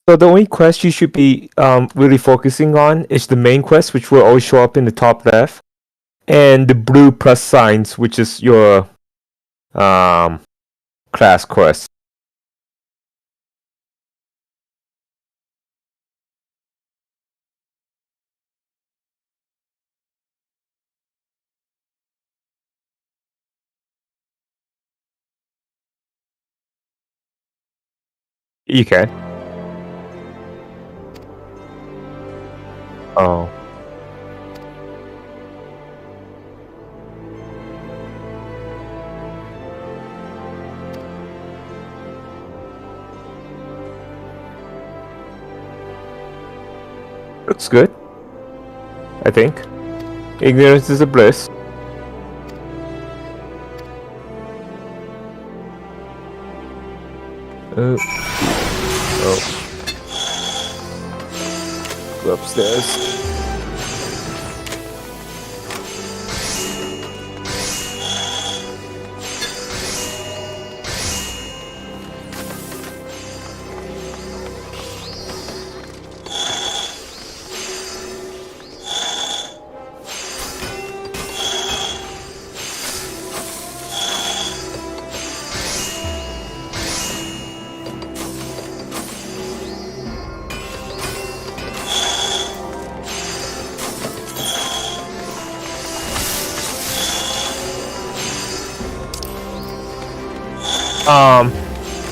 So the only quest you should be really focusing on is the main quest, which will always show up in the top left, and the blue plus signs, which is your class quest. You can. Oh. Looks good. I think. Ignorance is a bliss. Oh. Go upstairs.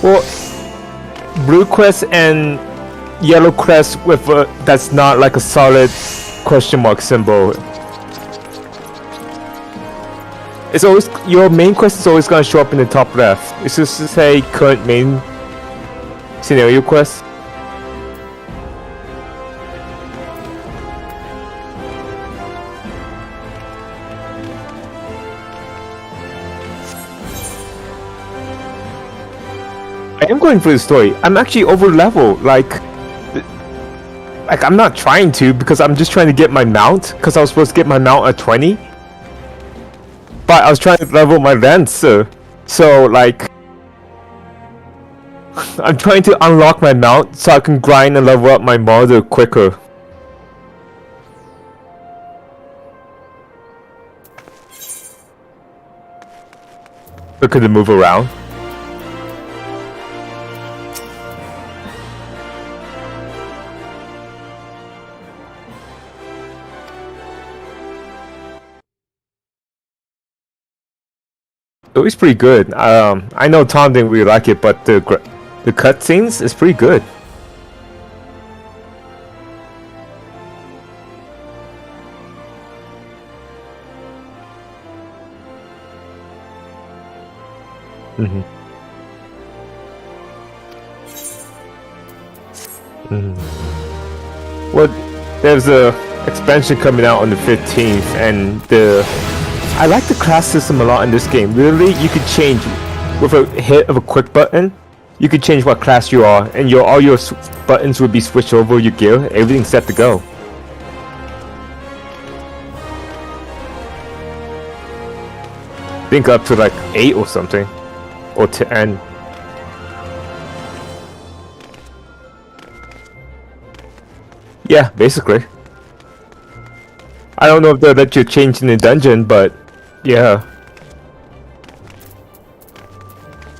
Well, blue quest and yellow quest with that's not like a solid question mark symbol. It's always your main quest is always gonna show up in the top left. It's just to say current main scenario quest. I am going for the story. I'm actually over level. Like I'm not trying to because I'm just trying to get my mount because I was supposed to get my mount at 20. But I was trying to level my Lancer. So like I'm trying to unlock my mount so I can grind and level up my Marder quicker. Look at the move around. It was pretty good. I know Tom didn't really like it, but the cutscenes is pretty good. Well, there's a expansion coming out on the 15th, and I like the class system a lot in this game. Literally, you could change with a hit of a quick button. You could change what class you are, and all your buttons would be switched over. Your gear, everything's set to go. I think up to like 8 or something, or 10. Yeah, basically. I don't know if they'll let you change in the dungeon, but yeah.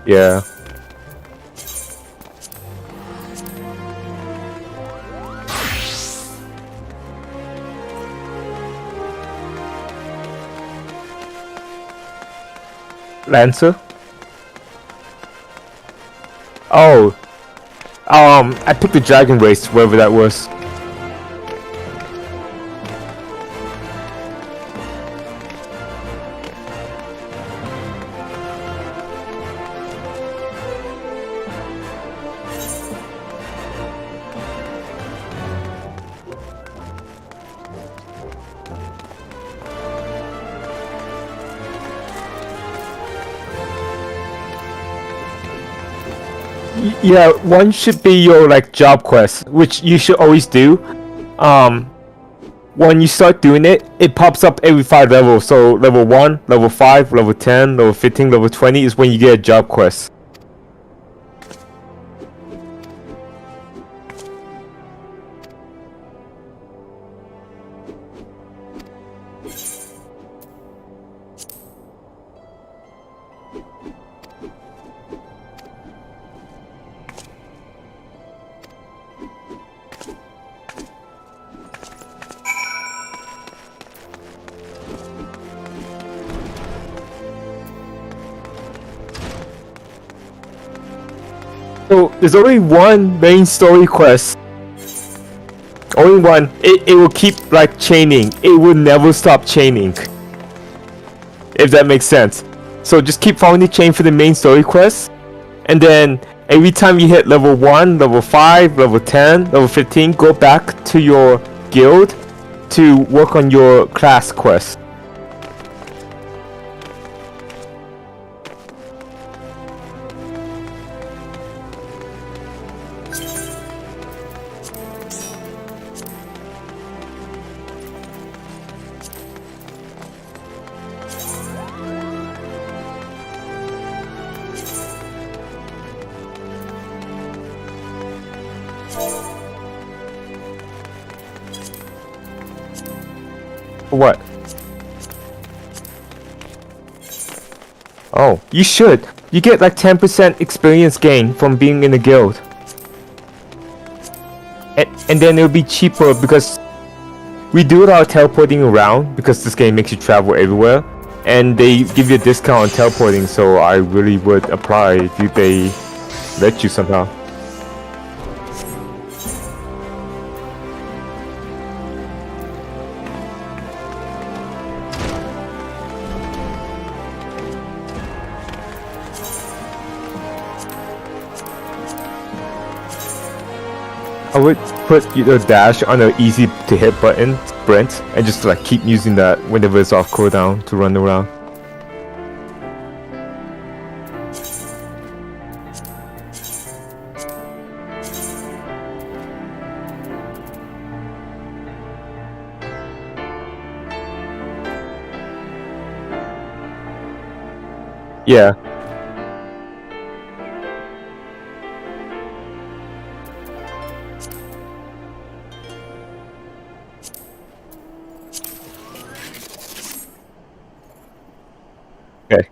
Yeah. Lancer? Oh. I picked the Dragon Race, wherever that was. Yeah, one should be your like job quest, which you should always do. When you start doing it, it pops up every 5 levels. So level 1, level 5, level 10, level 15, level 20 is when you get a job quest. So there's only one main story quest. Only one. It will keep like chaining. It will never stop chaining. If that makes sense. So just keep following the chain for the main story quest. And then every time you hit level 1, level 5, level 10, level 15, go back to your guild to work on your class quest. What? Oh, you should. You get like 10% experience gain from being in a guild. And then it'll be cheaper because we do a lot of teleporting around because this game makes you travel everywhere. And they give you a discount on teleporting, so I really would apply if they let you somehow. I would put the dash on an easy to hit button, sprint, and just like keep using that whenever it's off cooldown to run around. Yeah. Okay.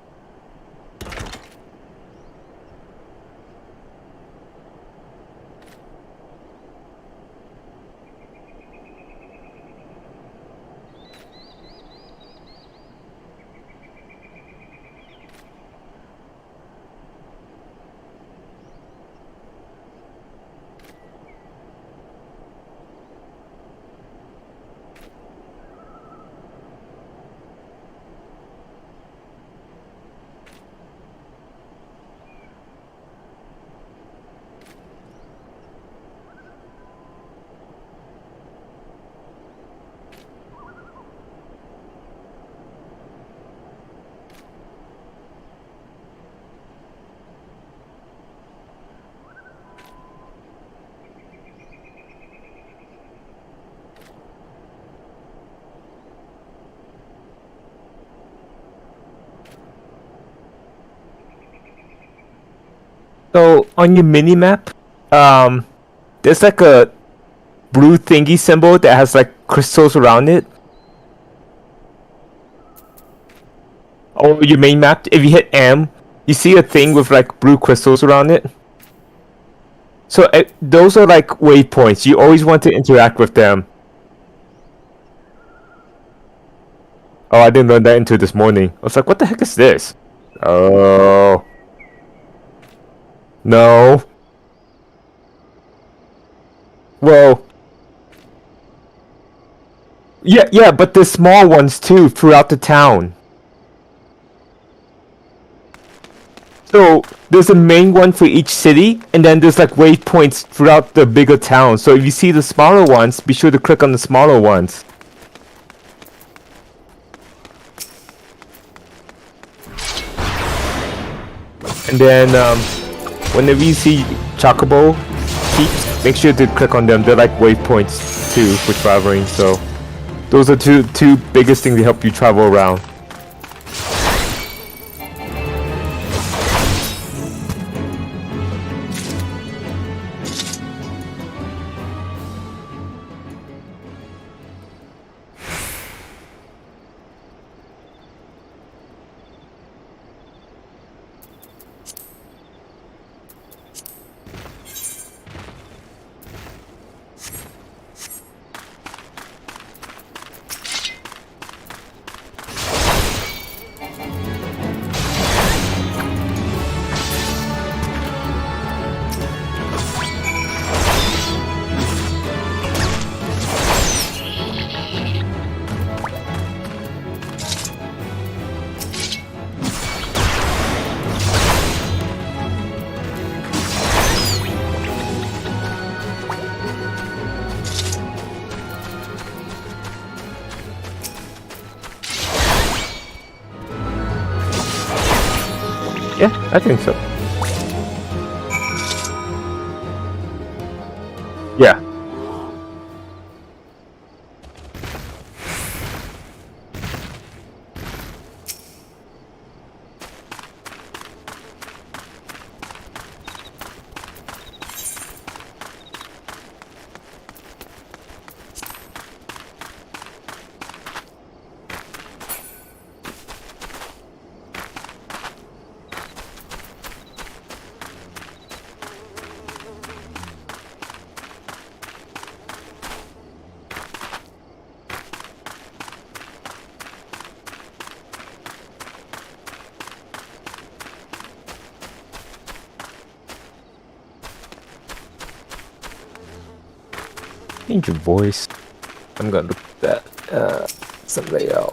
So on your mini map, there's like a blue thingy symbol that has like crystals around it. Or your main map, if you hit M, you see a thing with like blue crystals around it. So those are like waypoints. You always want to interact with them. Oh, I didn't learn that until this morning. I was like, what the heck is this? Oh. No. Well. Yeah, but there's small ones too throughout the town. So there's a main one for each city, and then there's like waypoints throughout the bigger town. So if you see the smaller ones, be sure to click on the smaller ones. And then whenever you see Chocobo keeps, make sure to click on them. They're like waypoints too for traveling. So those are two biggest things to help you travel around. I think so. Yeah. Change your voice. I'm gonna look at that. Some layout.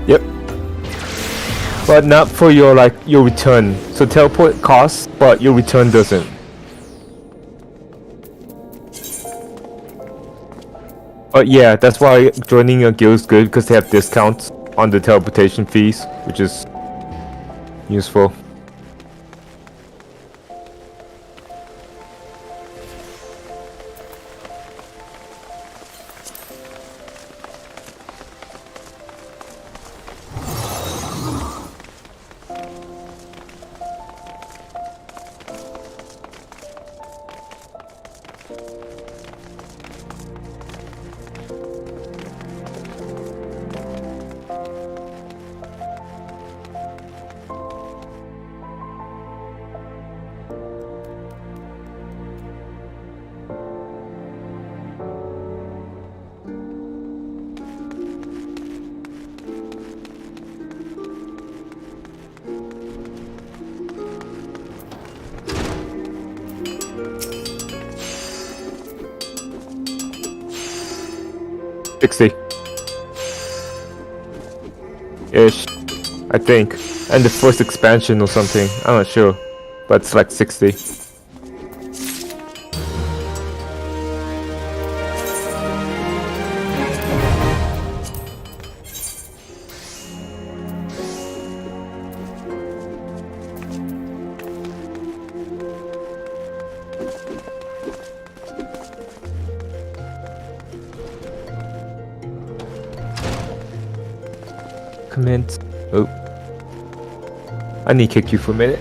Yep. But not for your your return. So teleport costs, but your return doesn't. But yeah, that's why joining a guild is good, because they have discounts on the teleportation fees, which is useful. 60 ish, I think. And the first expansion or something. I'm not sure. But it's like 60. Comment. Oh. I need to kick you for a minute.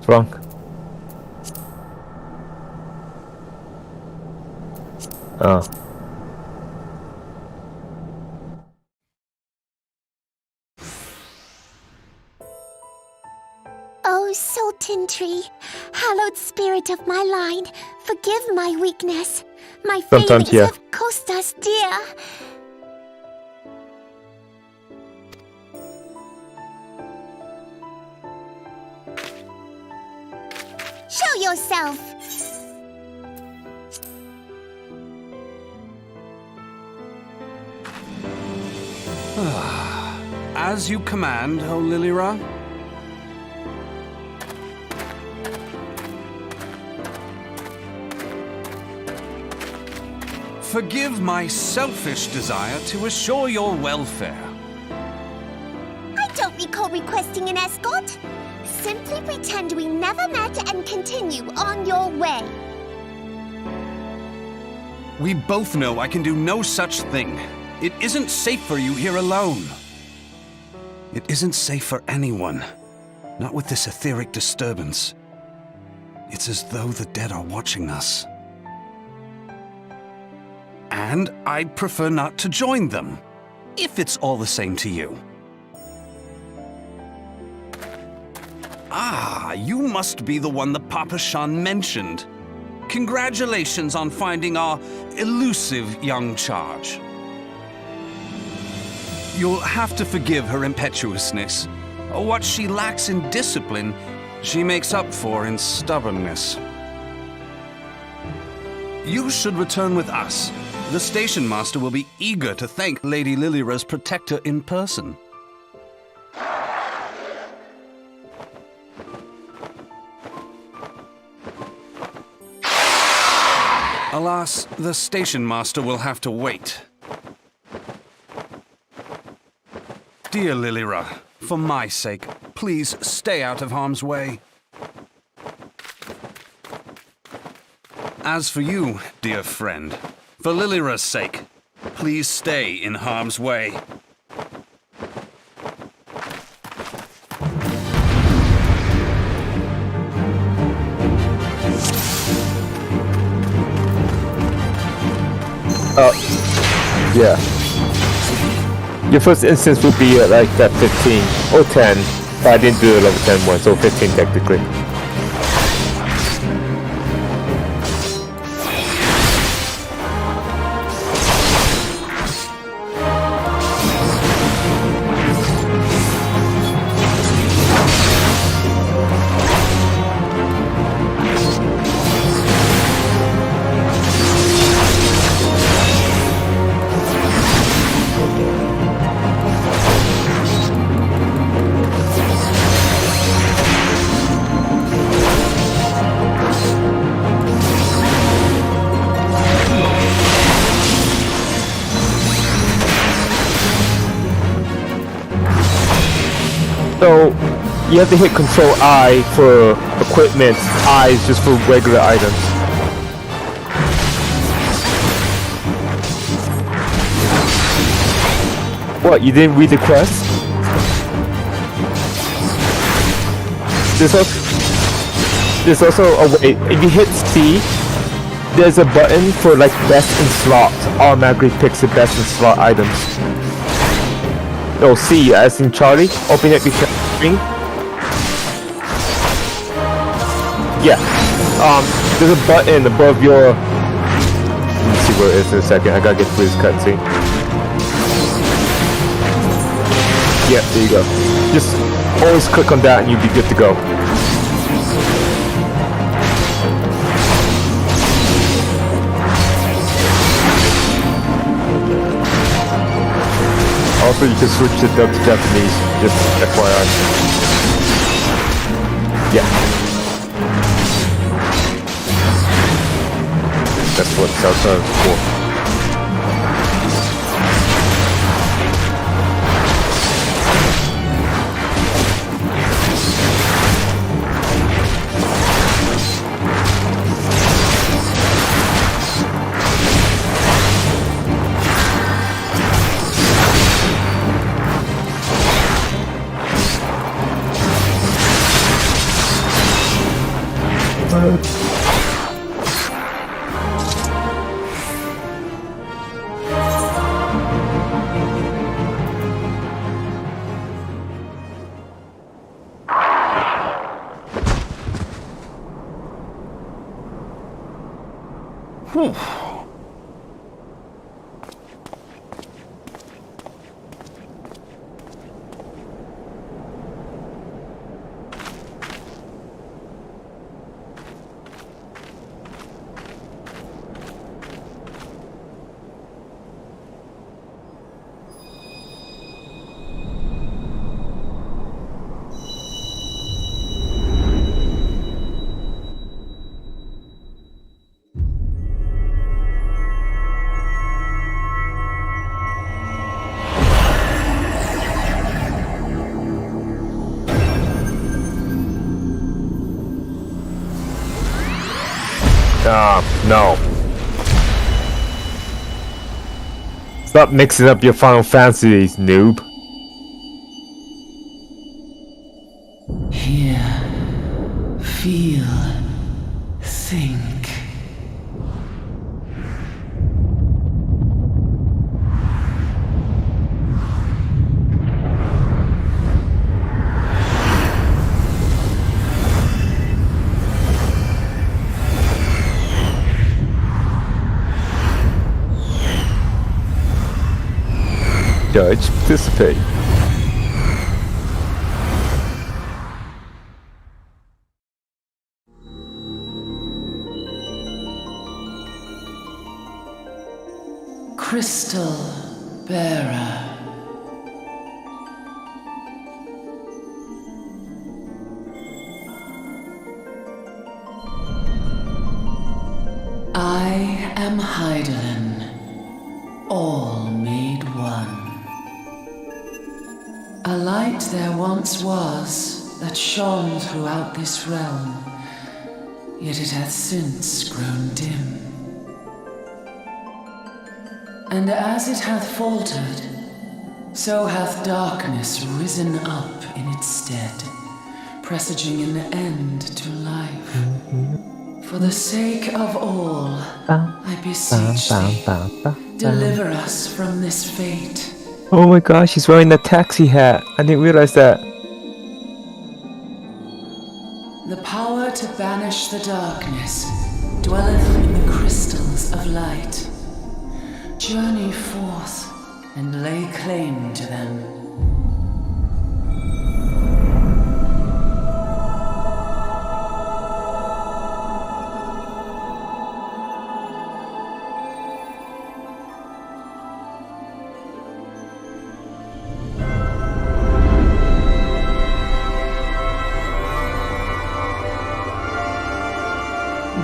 What's wrong? Oh. Oh, Sultan Tree, hallowed spirit of my line, forgive my weakness. My Sometimes, failings yeah. have cost us dear. Show yourself! As you command, O Lilira. Forgive my selfish desire to assure your welfare. I don't recall requesting an escort. Simply pretend we never met and continue on your way. We both know I can do no such thing. It isn't safe for you here alone. It isn't safe for anyone. Not with this etheric disturbance. It's as though the dead are watching us. And I'd prefer not to join them, if it's all the same to you. Ah, you must be the one the Papa Shan mentioned. Congratulations on finding our elusive young charge. You'll have to forgive her impetuousness. What she lacks in discipline, she makes up for in stubbornness. You should return with us. The station master will be eager to thank Lady Lilira's protector in person. Alas, the station master will have to wait. Dear Lilira, for my sake, please stay out of harm's way. As for you, dear friend, for Lilira's sake, please stay in harm's way. Yeah. Your first instance would be like that 15 or 10, but I didn't do the level 10 one, so 15 technically. So you have to hit Control I for equipment, I is just for regular items. What, you didn't read the quest? There's also a way, if you hit C, there's a button for like best in slot, automatically picks the best in slot items. Oh, C as in Charlie, open up your screen. Yeah, there's a button above your, let me see where it is in a second, I gotta get through this cutscene. Yeah, there you go. Just always click on that and you'll be good to go. Also, you can switch the dub to Japanese, just FYI. Yeah. That's what Southside is for. Whew. No. Stop mixing up your Final Fantasies, noob. Hear, feel, think. Judge, participate. Crystal Bearer. I am Hydaelyn, all made one. A light there once was that shone throughout this realm, yet it hath since grown dim. And as it hath faltered, so hath darkness risen up in its stead, presaging an end to life. For the sake of all, I beseech thee, deliver us from this fate. Oh my gosh, she's wearing the taxi hat. I didn't realize that. The power to banish the darkness dwelleth in the crystals of light. Journey forth and lay claim to them.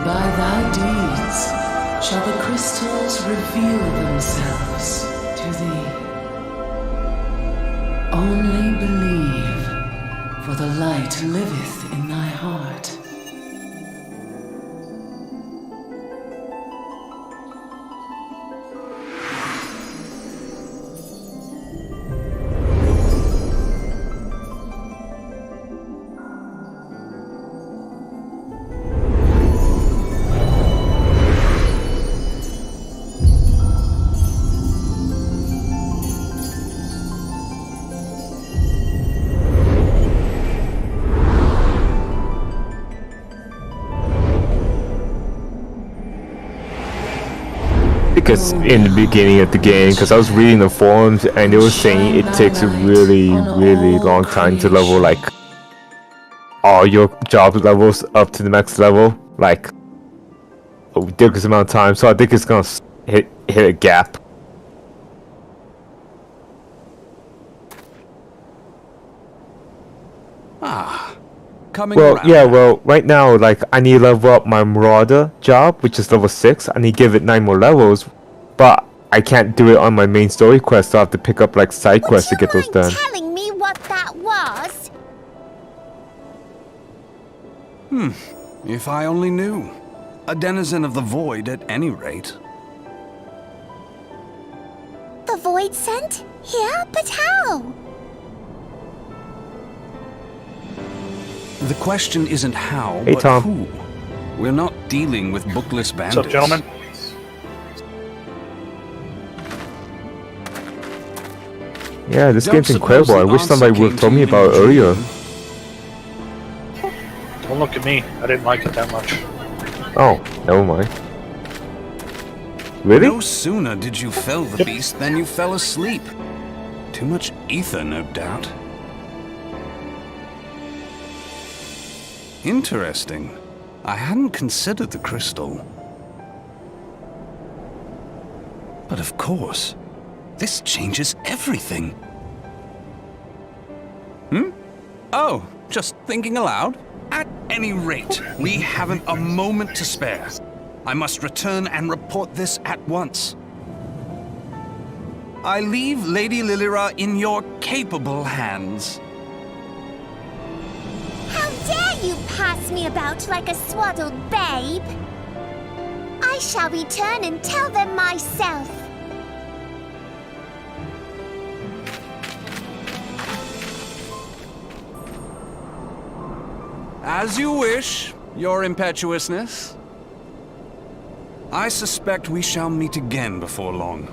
By thy deeds shall the crystals reveal themselves to thee. Only believe, for the light liveth in thy heart. Because in the beginning of the game, because I was reading the forums and they were saying it takes a really long time to level like all your job levels up to the max level, like a ridiculous amount of time. So I think it's gonna hit a gap. Coming Well, around. yeah, well, right now, like, I need to level up my Marauder job, which is level 6. I need to give it 9 more levels, but I can't do it on my main story quest, so I have to pick up, like, side quests to get those Would you done. mind telling me what that was? If I only knew. A denizen of the void at any rate. The Void sent? Here? But how? The question isn't how, Hey, but Tom. who. We're not dealing with bookless bandits. What's up, gentlemen? Yeah, this Don't game's suppose incredible. I the wish somebody answer would have came told to me you in about it a earlier. Don't look at me. I didn't like it that much. Oh, never mind. Really? No sooner did you fell the beast than you fell asleep. Too much ether, no doubt. Interesting. I hadn't considered the crystal. But of course, this changes everything. Oh, just thinking aloud? At any rate, we haven't a moment to spare. I must return and report this at once. I leave Lady Lilira in your capable hands. How dare you pass me about like a swaddled babe? I shall return and tell them myself. As you wish, your impetuousness. I suspect we shall meet again before long.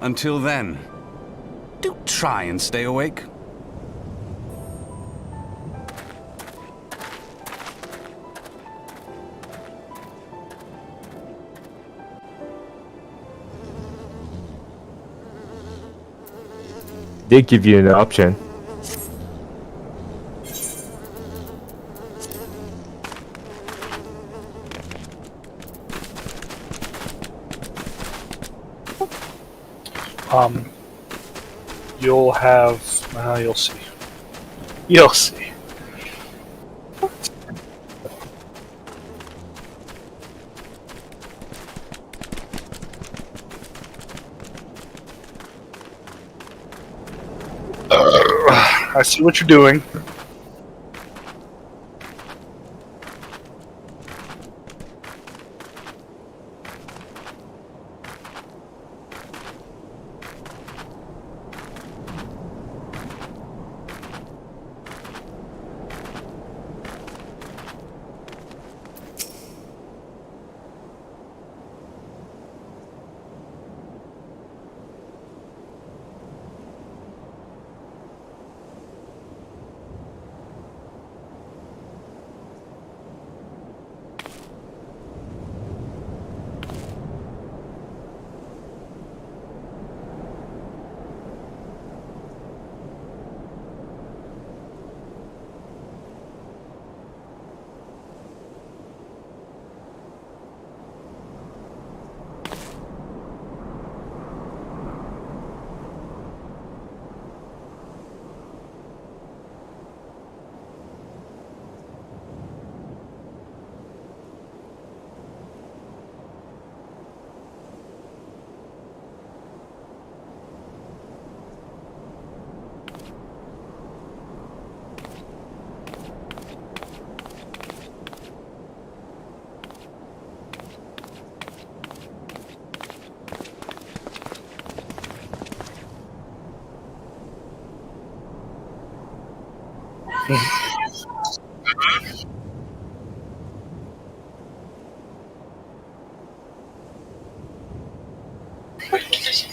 Until then, do try and stay awake. They give you an option. You'll have, you'll see. You'll see. I see what you're doing.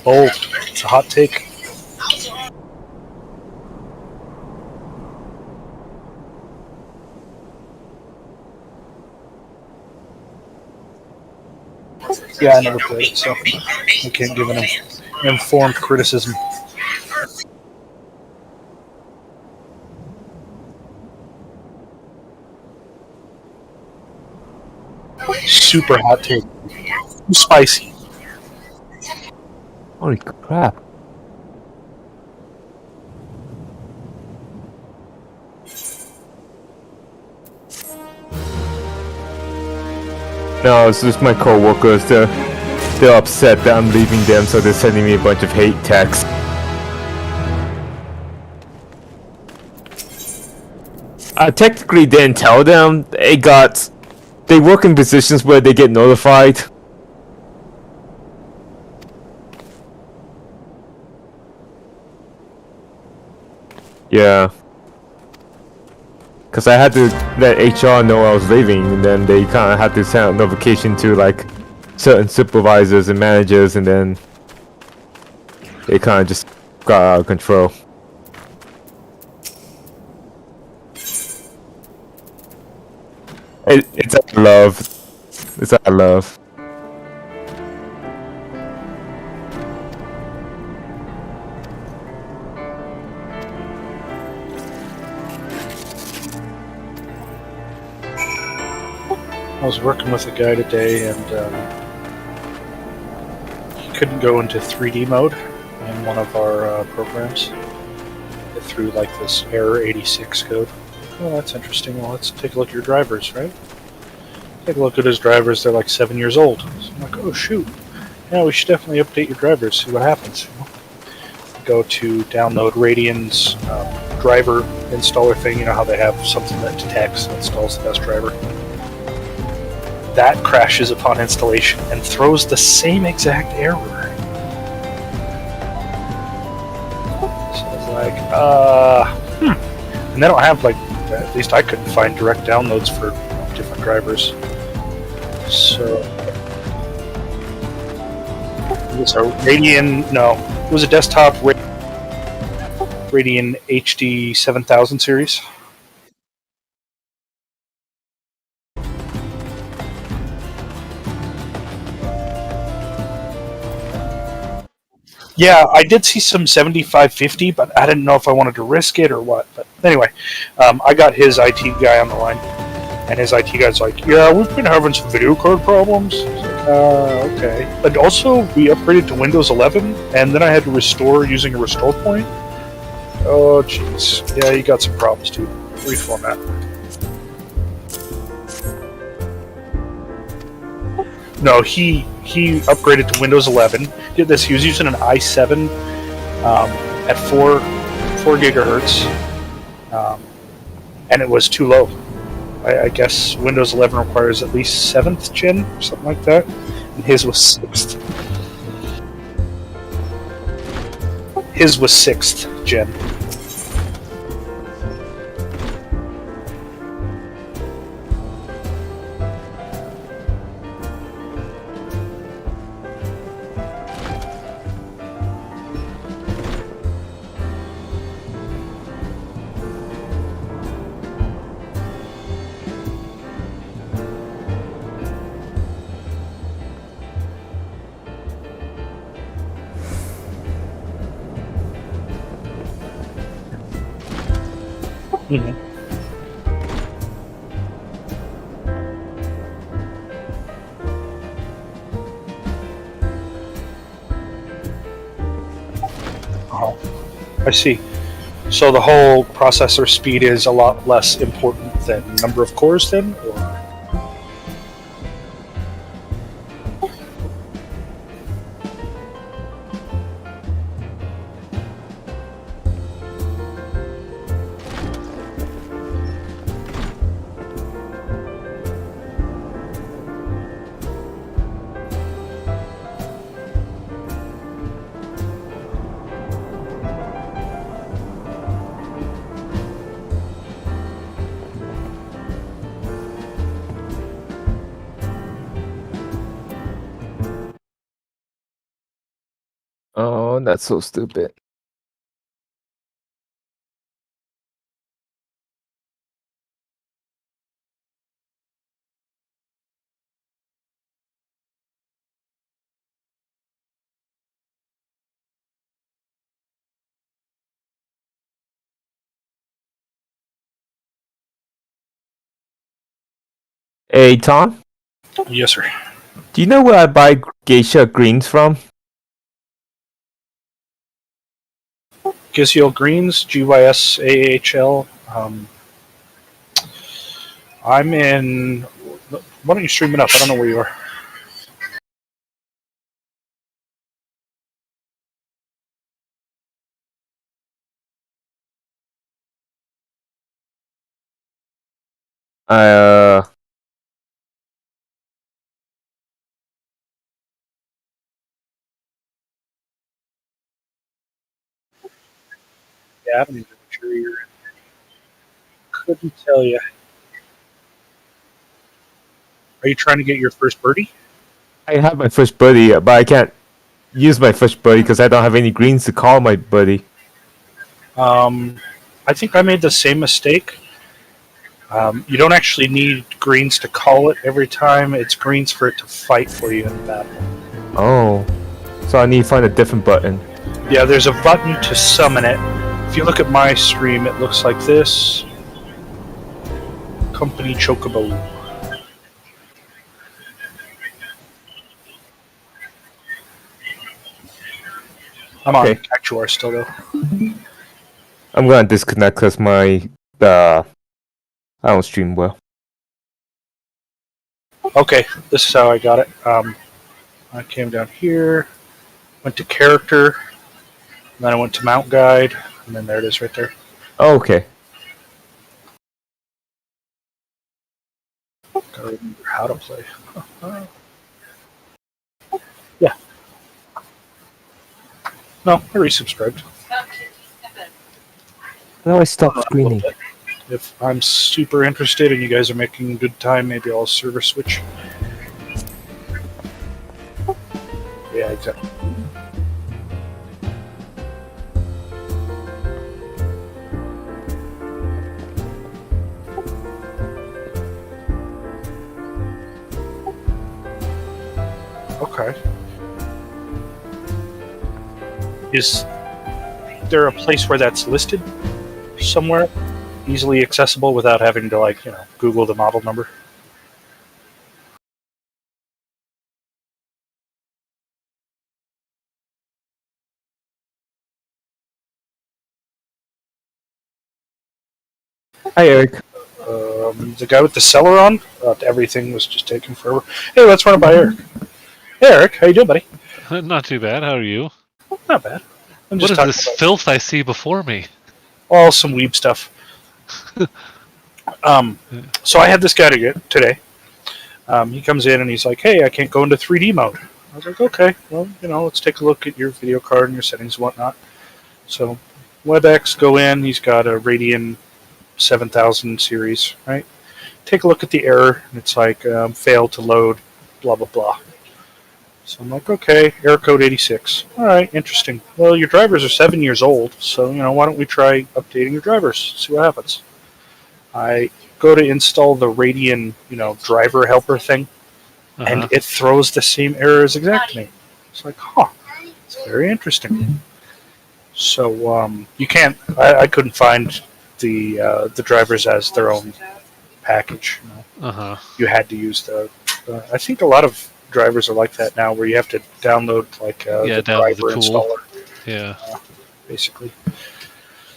Bold. It's a hot take. Yeah, I never played it, so I can't give an informed criticism. Super hot take. Too spicy. Holy crap. No, it's just my co-workers. They're upset that I'm leaving them, so they're sending me a bunch of hate texts. I technically didn't tell them. They work in positions where they get notified. Yeah. Because I had to let HR know I was leaving, and then they kind of had to send out notification to like certain supervisors and managers, and then they kind of just got out of control. It's like love. This I love. I was working with a guy today, and he couldn't go into 3D mode in one of our programs. It threw like this error 86 code. Oh, that's interesting. Well, let's take a look at your drivers, right? Take a look at his drivers. They're like 7 years old. So I'm like, oh shoot. Yeah, we should definitely update your drivers. See what happens. Go to download Radeon's driver installer thing. You know how they have something that detects and installs the best driver. That crashes upon installation and throws the same exact error. So I was like, And they don't have, like, at least I couldn't find direct downloads for different drivers. So it was a Radeon, no, it was a desktop Radeon HD 7000 series. Yeah, I did see some 7550, but I didn't know if I wanted to risk it or what. But anyway, I got his IT guy on the line, and his IT guy's like, yeah, we've been having some video card problems. I was like, okay. But also, we upgraded to Windows 11, and then I had to restore using a restore point. Oh, jeez. Yeah, you got some problems, dude. Reformat. No, he upgraded to Windows 11. Did this. He was using an i7 at 4 gigahertz, and it was too low. I guess Windows 11 requires at least 7th gen or something like that, and his was 6th. His was 6th gen. Mm-hmm. Oh, I see. So the whole processor speed is a lot less important than number of cores, then, or? Oh, that's so stupid. Hey, Tom, Yes, sir. do you know where I buy geisha greens from? Gisyal Greens, GYSAHL. I'm in. Why don't you stream it up? I don't know where you are. Uh, Yeah, I don't even know what you're in. Couldn't tell you. Are you trying to get your first birdie? I have my first buddy, but I can't use my first buddy because I don't have any greens to call my buddy. I think I made the same mistake. You don't actually need greens to call it every time. It's greens for it to fight for you in the battle. Oh. So I need to find a different button. Yeah, there's a button to summon it. If you look at my stream, it looks like this. Company Chocobo. I'm on Okay. Cactuar still, though. I'm gonna disconnect because my I don't stream well. Okay, this is how I got it. I came down here, went to character, and then I went to mount guide, and then there it is right there. Oh, okay. Gotta remember how to play. Yeah. No, I resubscribed. How do I stop screening? If I'm super interested and you guys are making a good time, maybe I'll server switch. Yeah, exactly. Okay. Is there a place where that's listed somewhere? Easily accessible without having to, like, Google the model number? Hi, Eric. The guy with the cellar on? Everything was just taking forever. Hey, let's run it by Eric. Hey, Eric, how you doing, buddy? Not too bad. How are you? Not bad. I'm What just is talking this about filth I see before me? all some weeb stuff. So I had this guy today. He comes in and he's like, "Hey, I can't go into 3D mode." I was like, "Okay, well, let's take a look at your video card and your settings and whatnot." So WebEx, go in. He's got a Radeon 7000 series, right? Take a look at the error, and it's like failed to load, blah blah blah. So I'm like, okay, error code 86. All right, interesting. Well, your drivers are 7 years old, so why don't we try updating your drivers? See what happens. I go to install the Radeon, driver helper thing, and it throws the same error as Exactame. It's like, huh, it's very interesting. So you can't. I couldn't find the drivers as their own package. You had to use the. I think a lot of drivers are like that now, where you have to download the download driver the tool. installer, Yeah. basically.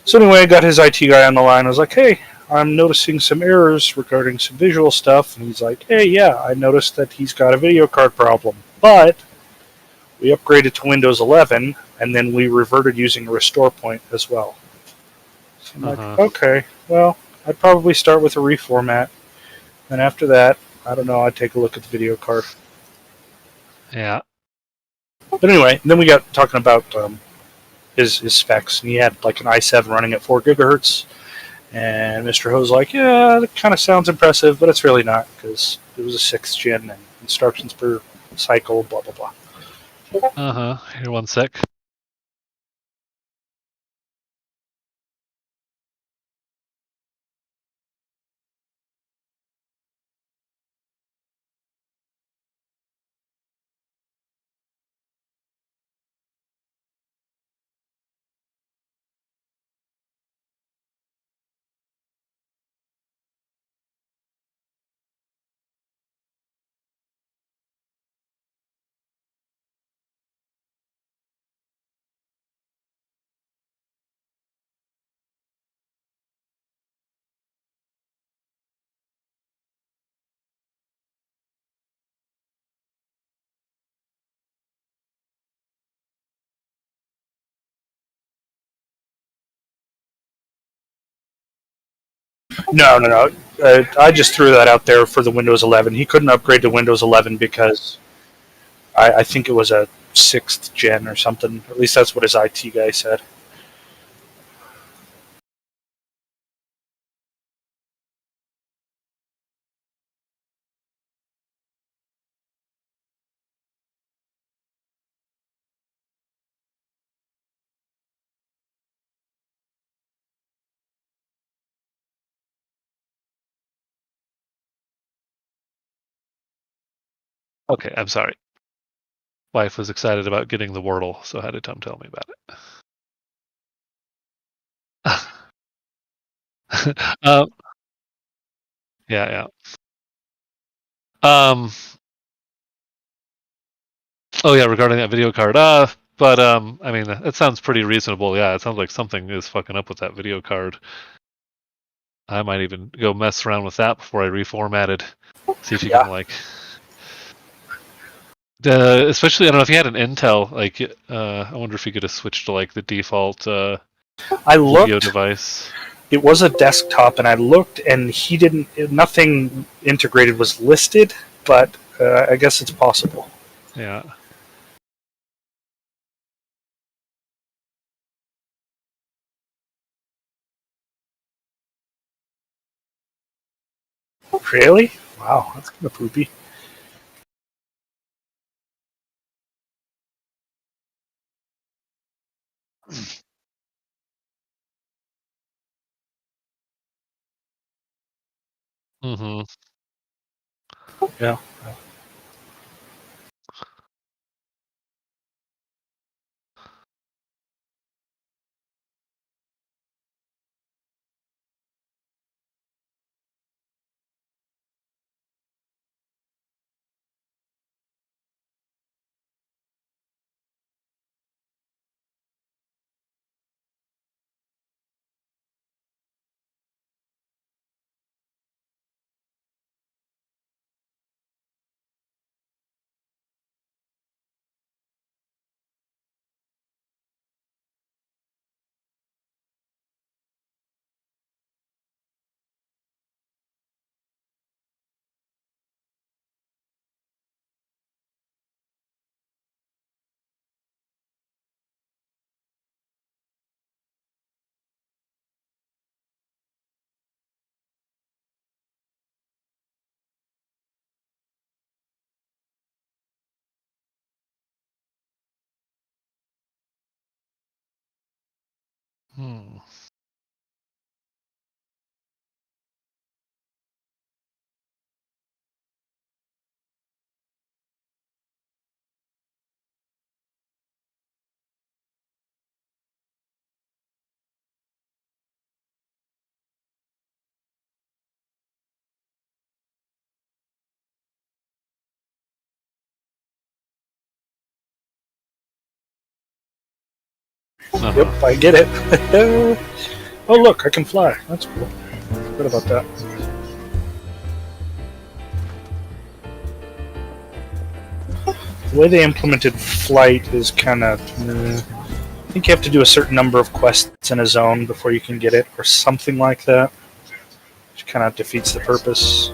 So anyway, I got his IT guy on the line. I was like, "Hey, I'm noticing some errors regarding some visual stuff," and he's like, "Hey, yeah, I noticed that he's got a video card problem, but we upgraded to Windows 11, and then we reverted using a restore point as well." So I'm like, "Okay, well, I'd probably start with a reformat, and after that, I don't know, I'd take a look at the video card." Yeah. But anyway, then we got talking about his specs, and he had like an i7 running at 4 gigahertz. And Mr. Ho's like, "Yeah, that kind of sounds impressive, but it's really not, because it was a 6th gen and instructions per cycle, blah, blah, blah." Here, one sec. No. I just threw that out there for the Windows 11. He couldn't upgrade to Windows 11 because I think it was a 6th gen or something. At least that's what his IT guy said. Okay, I'm sorry. Wife was excited about getting the Wordle, so had to tell me about it. Yeah. Oh yeah, regarding that video card. But I mean, that sounds pretty reasonable. Yeah, it sounds like something is fucking up with that video card. I might even go mess around with that before I reformat it. See if you can like. Especially, I don't know if you had an Intel. Like, I wonder if you could have switched to like the default I video looked. device. It was a desktop, and I looked, and he didn't. Nothing integrated was listed, but I guess it's possible. Yeah. Really? Wow, that's kind of poopy. Mm-hmm. Yeah. Hmm. Uh-huh. Yep, I get it. Oh, look, I can fly. That's cool. Forgot about that. The way they implemented flight is kind of. I think you have to do a certain number of quests in a zone before you can get it, or something like that. Which kind of defeats the purpose.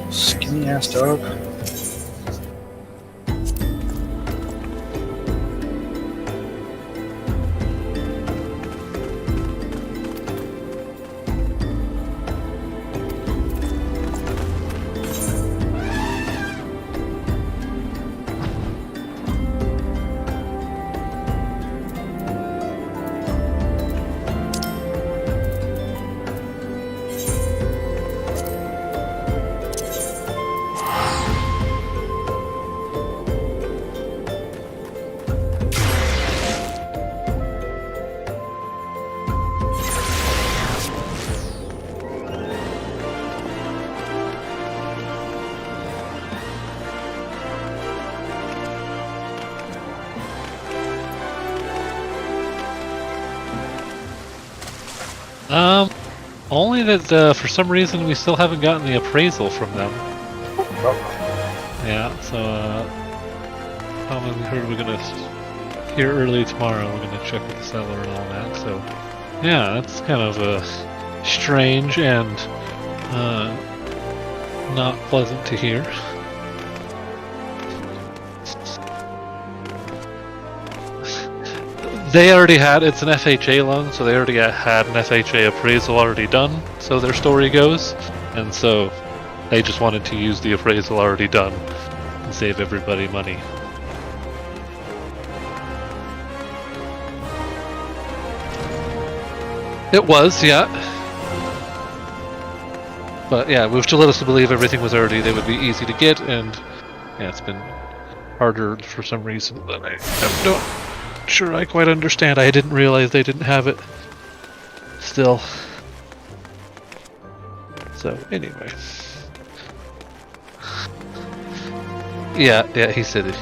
Skinny ass dog. Only that for some reason we still haven't gotten the appraisal from them. Yeah, so we heard we're gonna hear early tomorrow. We're gonna check with the seller and all that. So yeah, that's kind of strange and not pleasant to hear. They already had, it's an FHA loan, so they already had an FHA appraisal already done, so their story goes. And so they just wanted to use the appraisal already done and save everybody money. It was, yeah. But yeah, which led us to believe everything was already, they would be easy to get, and yeah, it's been harder for some reason than I'm not sure I quite understand. I didn't realize they didn't have it still. So anyway. Yeah, he said it.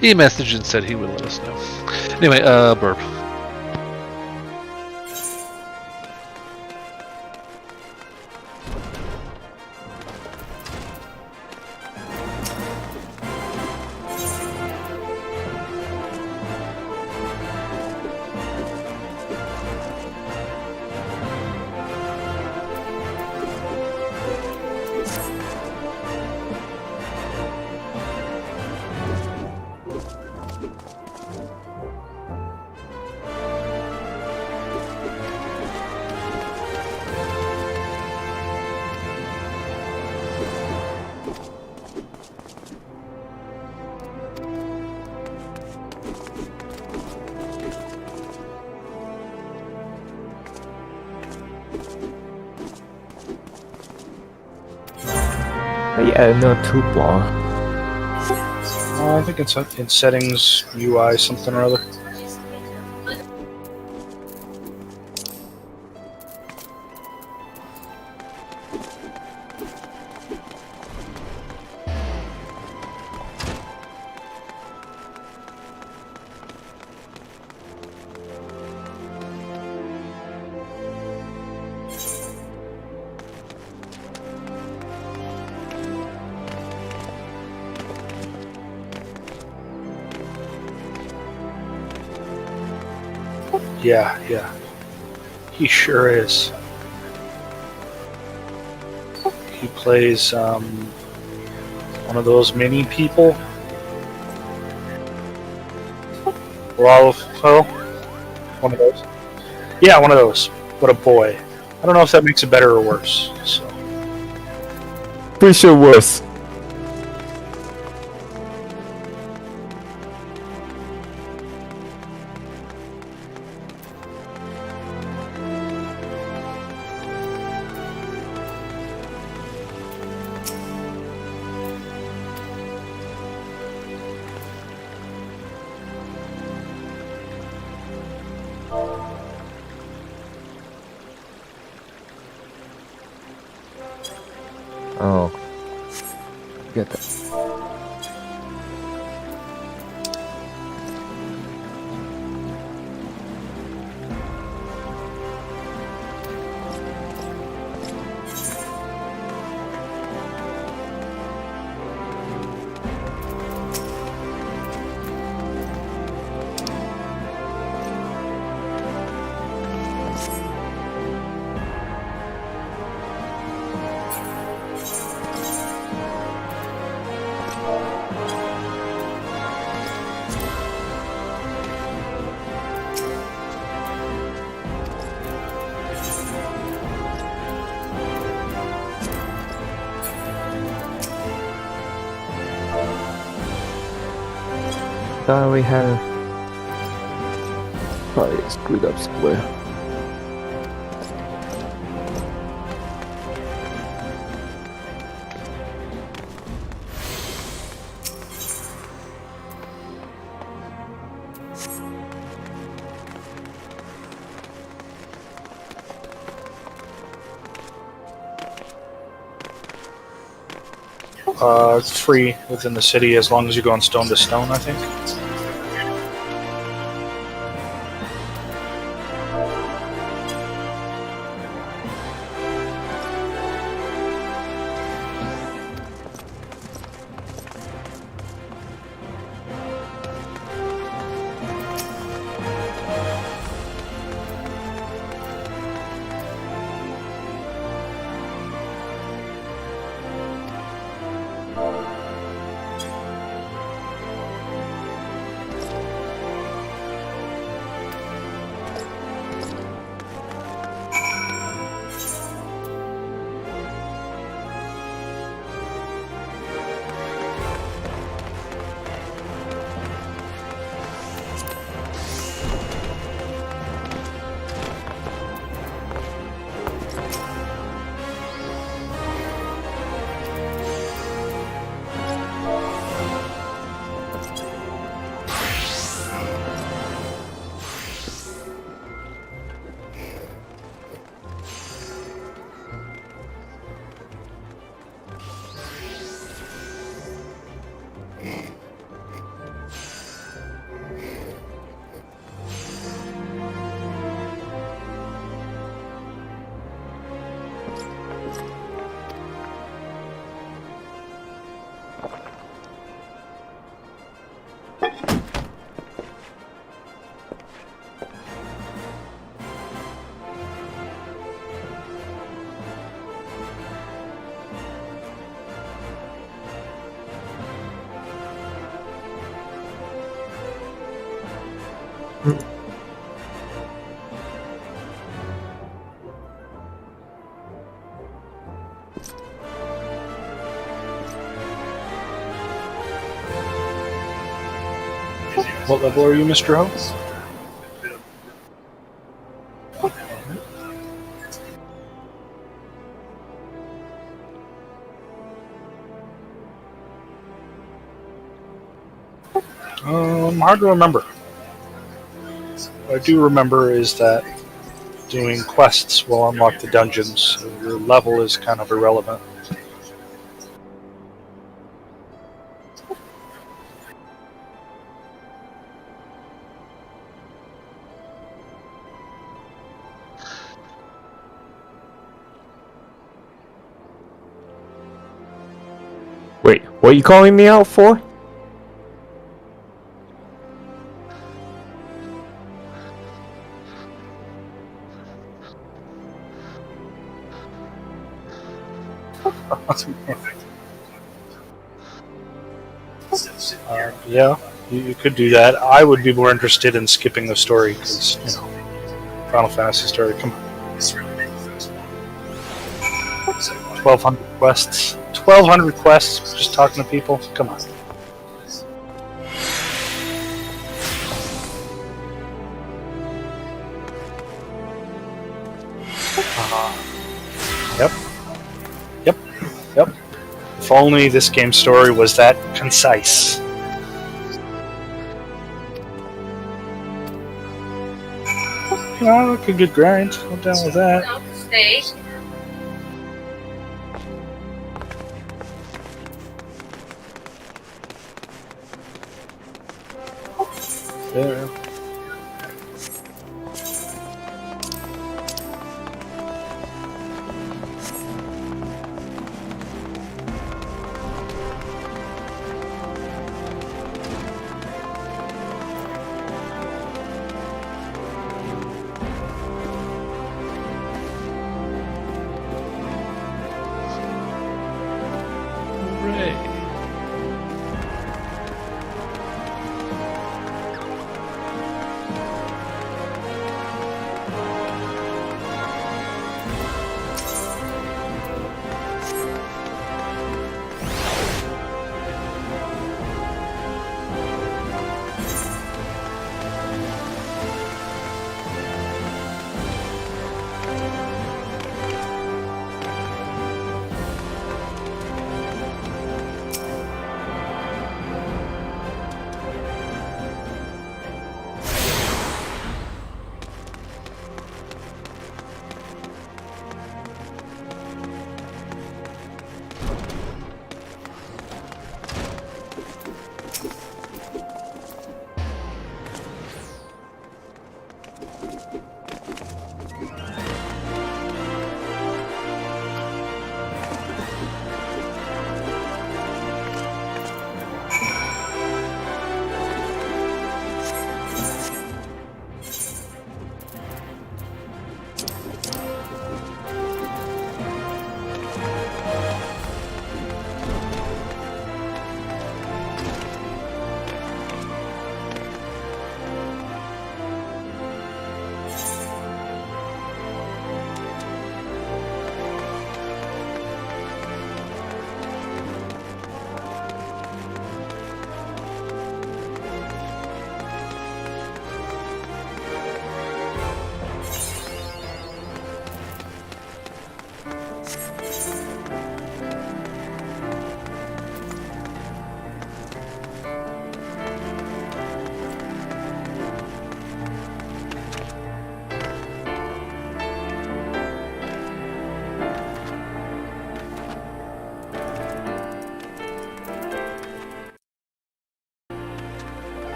He messaged and said he would let us know. Anyway, burp. Yeah, no toolbar. I think it's in settings, UI, something or other. Yeah. He sure is. He plays one of those mini people. Lalfo? One of those. Yeah, one of those. But a boy. I don't know if that makes it better or worse. So. Pretty sure worse. Oh. Get that. Thought we had probably a screwed up square. It's free within the city as long as you go on Stone to Stone, I think. What level are you, Mr. Ho? Hard to remember. What I do remember is that doing quests will unlock the dungeons, so your level is kind of irrelevant. Wait, what are you calling me out for? Yeah, you could do that. I would be more interested in skipping the story because, you know, Final Fantasy story. Come on. 1,200 quests. 1,200 quests just talking to people? Come on. Yep. Yep. Yep. If only this game's story was that concise. Oh, a good grind. I'm down with that. There. Hooray.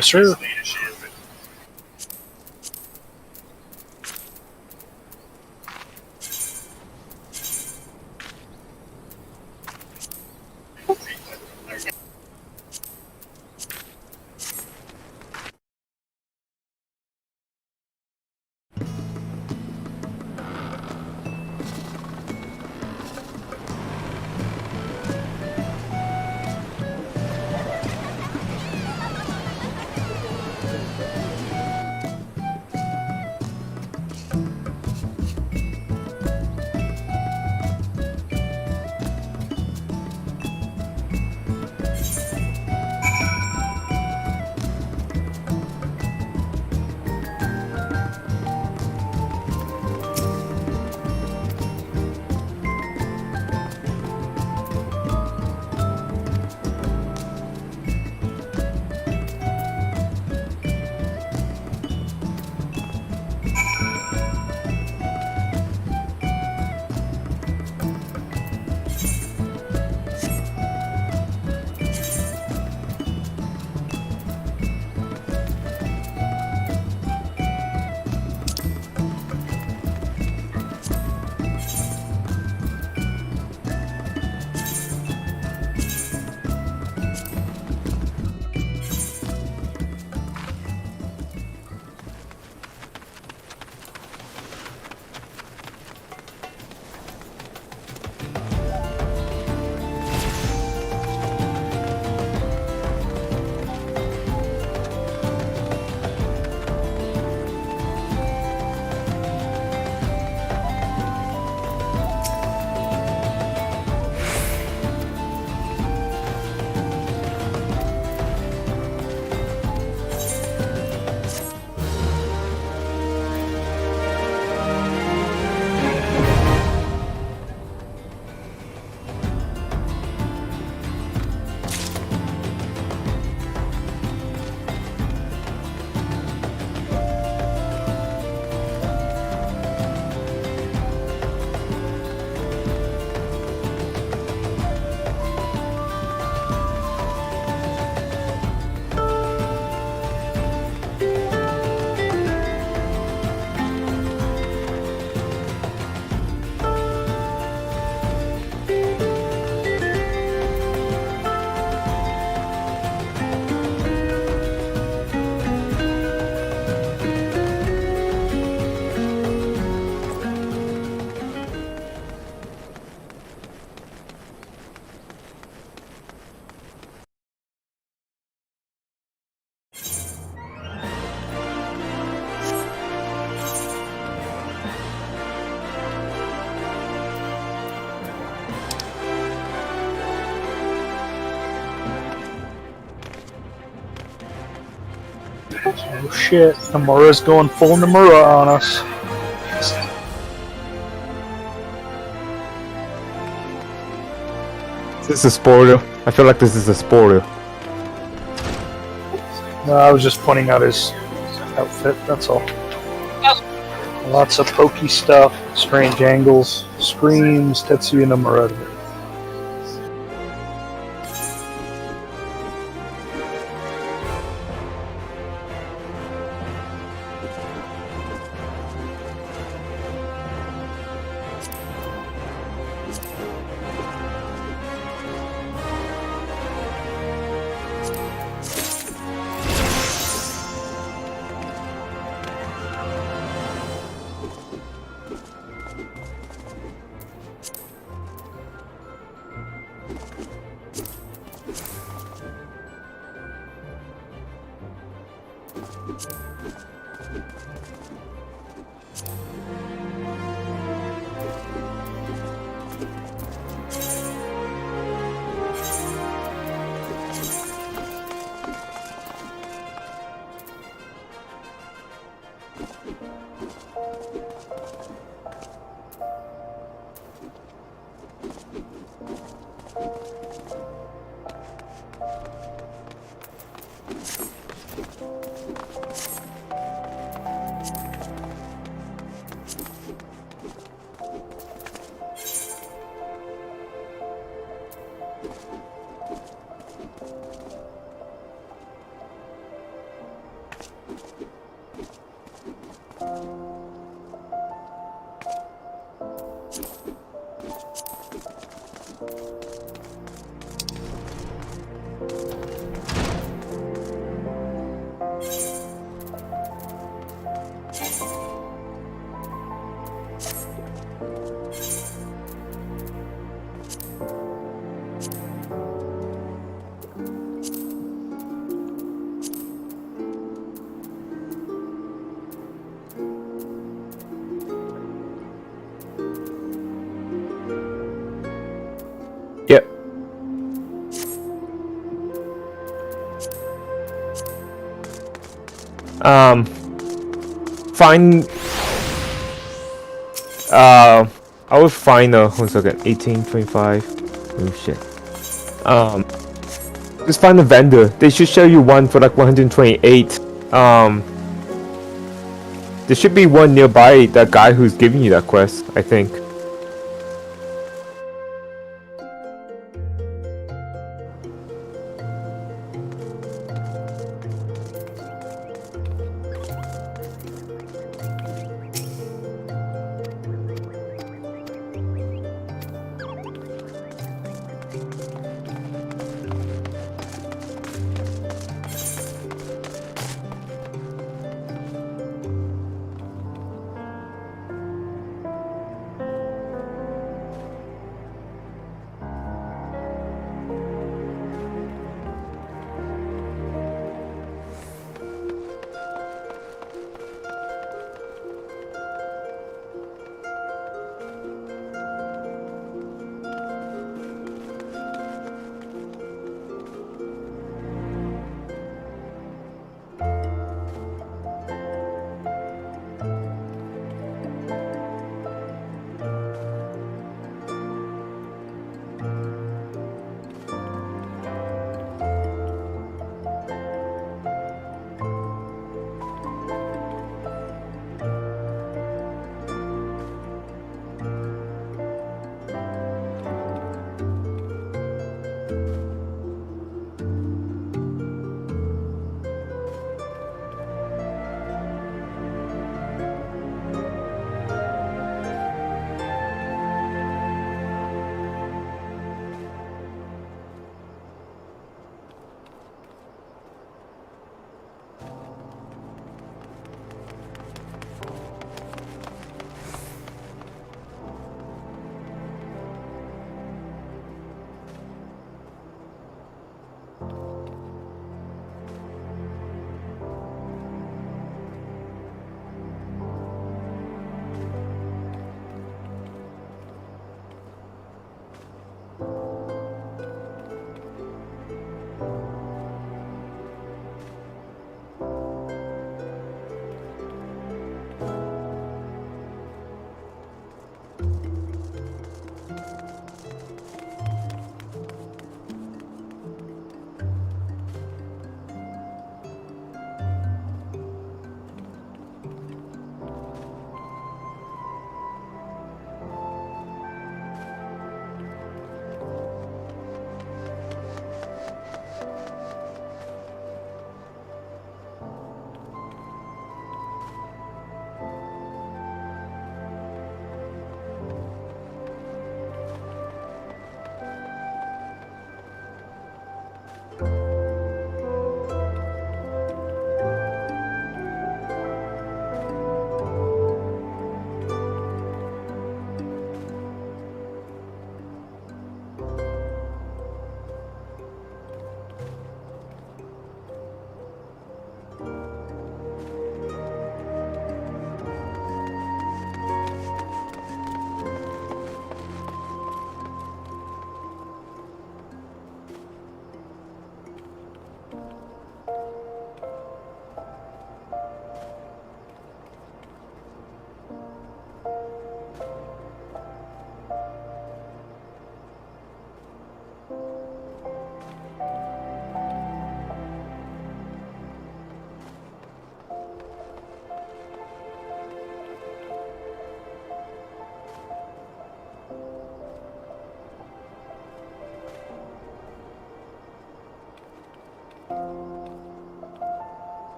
Yes, sir. Oh shit, Nomura's going full Nomura on us. This is a spoiler. I feel like this is a spoiler. No, I was just pointing out his outfit, that's all. Lots of pokey stuff, strange angles, screams, Tetsuya Nomura. Yep. Find. I would find 1 second. 18, 25. Oh shit. Just find a vendor. They should show you one for like 128. There should be one nearby that guy who's giving you that quest, I think.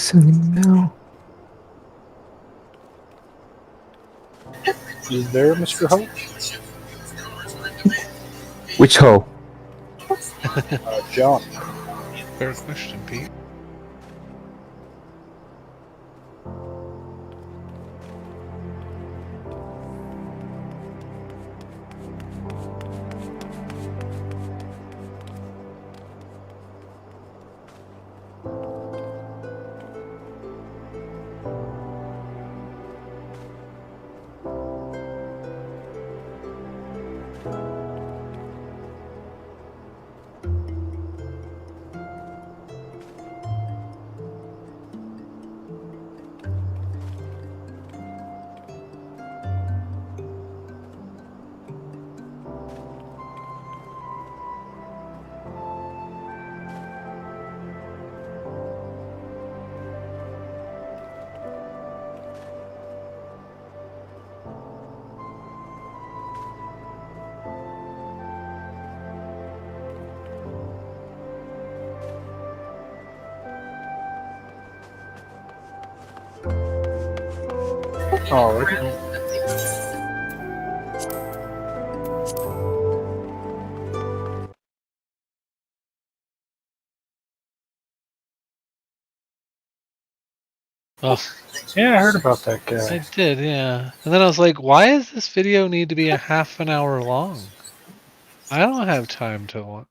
Listening now. You there, Mr. Hope? Which hole? John. Fair question, Pete. Alright. Oh, Yeah, I heard about that I guy. did, yeah. And then I was like, why does this video need to be a half an hour long? I don't have time to watch.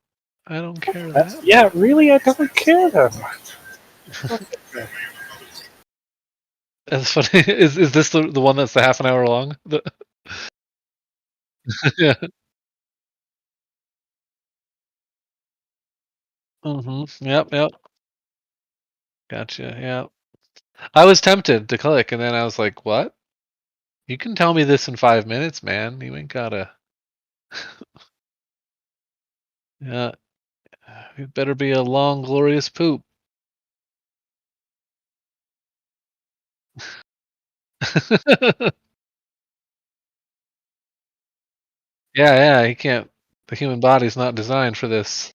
I don't care that. Yeah, really? I don't care that much. That's funny. Is this the one that's the half an hour long? Yeah. Yep, yep. Gotcha, yeah. I was tempted to click, and then I was like, what? You can tell me this in 5 minutes, man. You ain't gotta. Yeah. It better be a long, glorious poop. Yeah, he can't. The human body's not designed for this.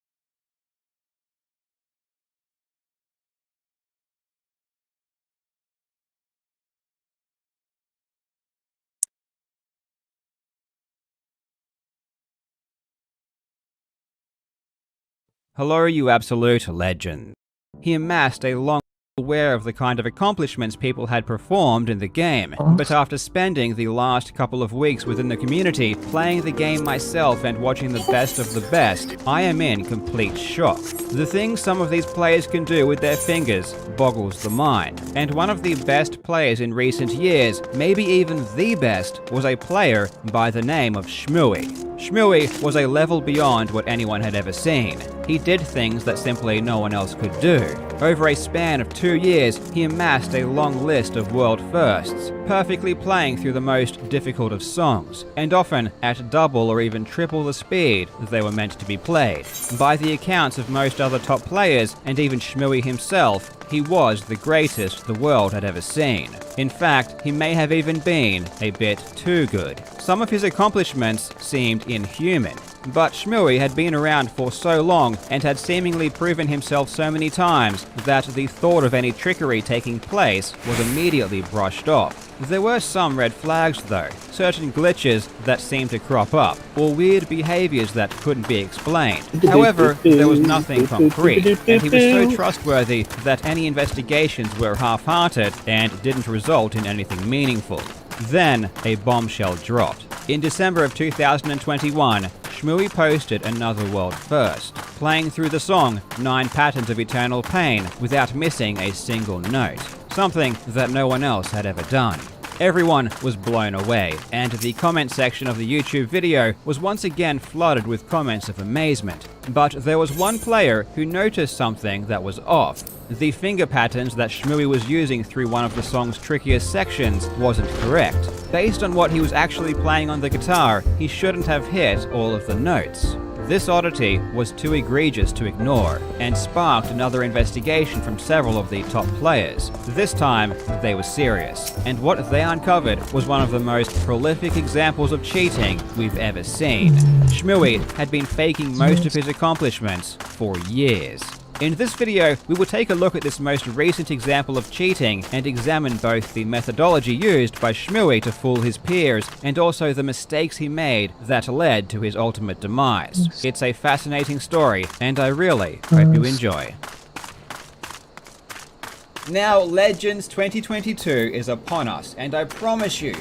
Hello, you absolute legend. He amassed a long aware of the kind of accomplishments people had performed in the game, but after spending the last couple of weeks within the community, playing the game myself and watching the best of the best, I am in complete shock. The things some of these players can do with their fingers boggles the mind, and one of the best players in recent years, maybe even the best, was a player by the name of Shmooey. Shmooey was a level beyond what anyone had ever seen. He did things that simply no one else could do. Over a span of 2 years, he amassed a long list of world firsts, perfectly playing through the most difficult of songs, and often at double or even triple the speed they were meant to be played. By the accounts of most other top players, and even Shmooey himself, he was the greatest the world had ever seen. In fact, he may have even been a bit too good. Some of his accomplishments seemed inhuman, but Shmooey had been around for so long and had seemingly proven himself so many times that the thought of any trickery taking place was immediately brushed off. There were some red flags though, certain glitches that seemed to crop up, or weird behaviors that couldn't be explained. However, there was nothing concrete, and he was so trustworthy that any investigations were half-hearted and didn't result in anything meaningful. Then, a bombshell dropped. In December of 2021, Shmooey posted another world first, playing through the song 9 Patterns of Eternal Pain without missing a single note, something that no one else had ever done. Everyone was blown away, and the comment section of the YouTube video was once again flooded with comments of amazement. But there was one player who noticed something that was off. The finger patterns that Shmooey was using through one of the song's trickiest sections wasn't correct. Based on what he was actually playing on the guitar, he shouldn't have hit all of the notes. This oddity was too egregious to ignore, and sparked another investigation from several of the top players. This time, they were serious, and what they uncovered was one of the most prolific examples of cheating we've ever seen. Shmooey had been faking most of his accomplishments for years. In this video, we will take a look at this most recent example of cheating and examine both the methodology used by Shmooey to fool his peers and also the mistakes he made that led to his ultimate demise. It's a fascinating story, and I really hope you enjoy. Now, Legends 2022 is upon us, and I promise you,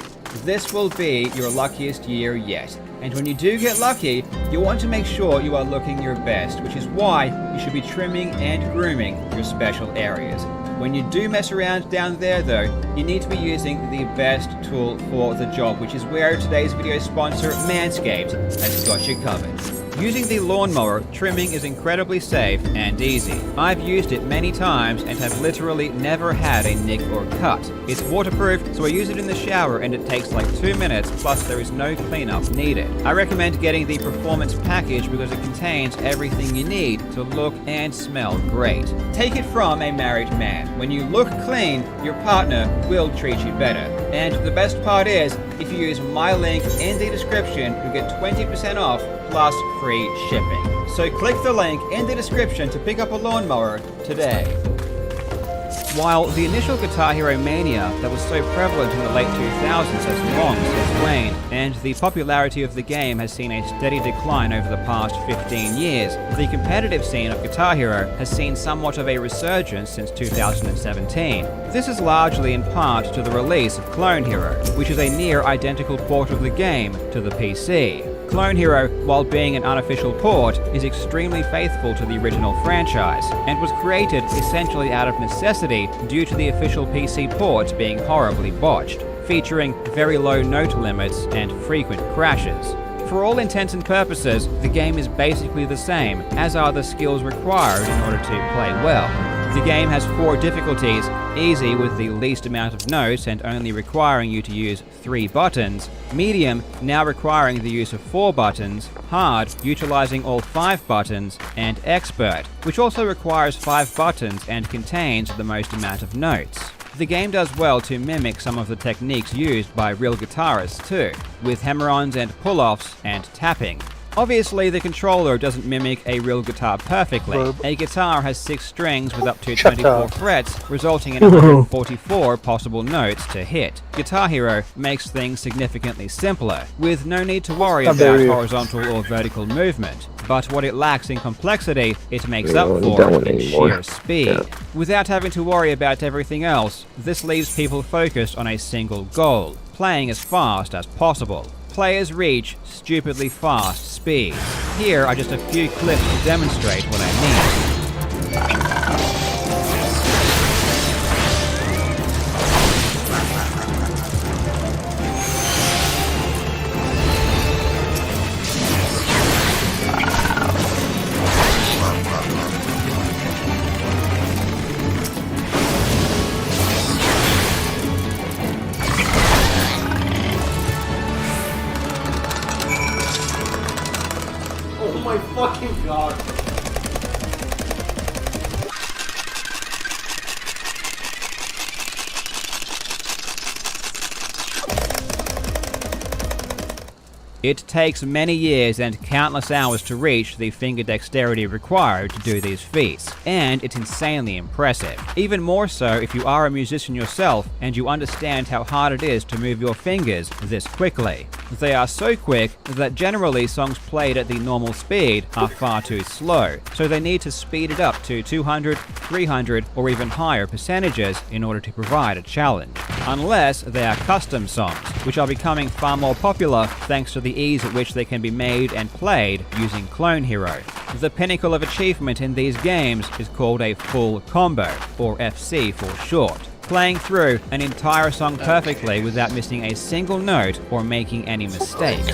this will be your luckiest year yet. And when you do get lucky, you want to make sure you are looking your best, which is why you should be trimming and grooming your special areas. When you do mess around down there though, you need to be using the best tool for the job, which is where today's video sponsor, Manscaped, has got you covered. Using the lawnmower, trimming is incredibly safe and easy. I've used it many times and have literally never had a nick or cut. It's waterproof, so I use it in the shower and it takes like 2 minutes, plus there is no cleanup needed. I recommend getting the Performance Package because it contains everything you need to look and smell great. Take it from a married man. When you look clean, your partner will treat you better. And the best part is, if you use my link in the description, you get 20% off plus free shipping. So click the link in the description to pick up a lawnmower today. While the initial Guitar Hero mania that was so prevalent in the late 2000s has long since waned, and the popularity of the game has seen a steady decline over the past 15 years, the competitive scene of Guitar Hero has seen somewhat of a resurgence since 2017. This is largely in part to the release of Clone Hero, which is a near identical port of the game to the PC. Clone Hero, while being an unofficial port, is extremely faithful to the original franchise, and was created essentially out of necessity due to the official PC ports being horribly botched, featuring very low note limits and frequent crashes. For all intents and purposes, the game is basically the same, as are the skills required in order to play well. The game has 4 difficulties: easy with the least amount of notes and only requiring you to use 3 buttons, medium now requiring the use of 4 buttons, hard utilizing all 5 buttons, and expert, which also requires 5 buttons and contains the most amount of notes. The game does well to mimic some of the techniques used by real guitarists too, with hammer-ons and pull-offs and tapping. Obviously, the controller doesn't mimic a real guitar perfectly. A guitar has 6 strings with up to 24 frets, resulting in 144 possible notes to hit. Guitar Hero makes things significantly simpler, with no need to worry about horizontal or vertical movement. But what it lacks in complexity, it makes up for in sheer speed. Without having to worry about everything else, this leaves people focused on a single goal: playing as fast as possible. Players reach stupidly fast speeds. Here are just a few clips to demonstrate what I mean. It takes many years and countless hours to reach the finger dexterity required to do these feats, and it's insanely impressive. Even more so if you are a musician yourself and you understand how hard it is to move your fingers this quickly. They are so quick that generally songs played at the normal speed are far too slow, so they need to speed it up to 200, 300, or even higher percentages in order to provide a challenge. Unless they are custom songs, which are becoming far more popular thanks to the ease at which they can be made and played using Clone Hero. The pinnacle of achievement in these games is called a full combo, or FC for short. Playing through an entire song perfectly without missing a single note or making any mistakes.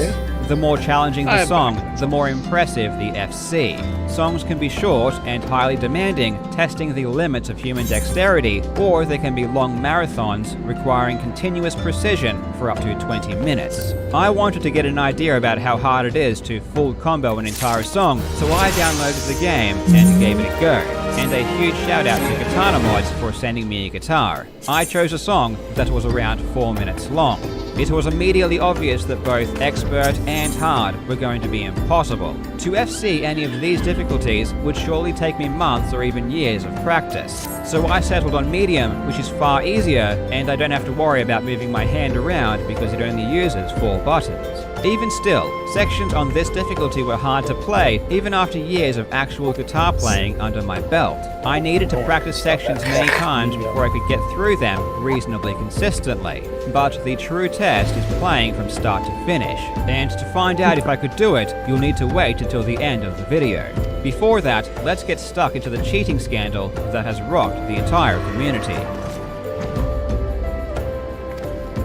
The more challenging the song, the more impressive the FC. Songs can be short and highly demanding, testing the limits of human dexterity, or they can be long marathons requiring continuous precision for up to 20 minutes. I wanted to get an idea about how hard it is to full combo an entire song, so I downloaded the game and gave it a go. And a huge shout out to Katana Mods for sending me a guitar. I chose a song that was around 4 minutes long. It was immediately obvious that both expert and hard were going to be impossible. To FC any of these difficulties would surely take me months or even years of practice. So I settled on medium, which is far easier, and I don't have to worry about moving my hand around because it only uses 4 buttons. Even still, sections on this difficulty were hard to play even after years of actual guitar playing under my belt. I needed to practice sections many times before I could get through them reasonably consistently. But the true test is playing from start to finish, and to find out if I could do it, you'll need to wait until the end of the video. Before that, let's get stuck into the cheating scandal that has rocked the entire community.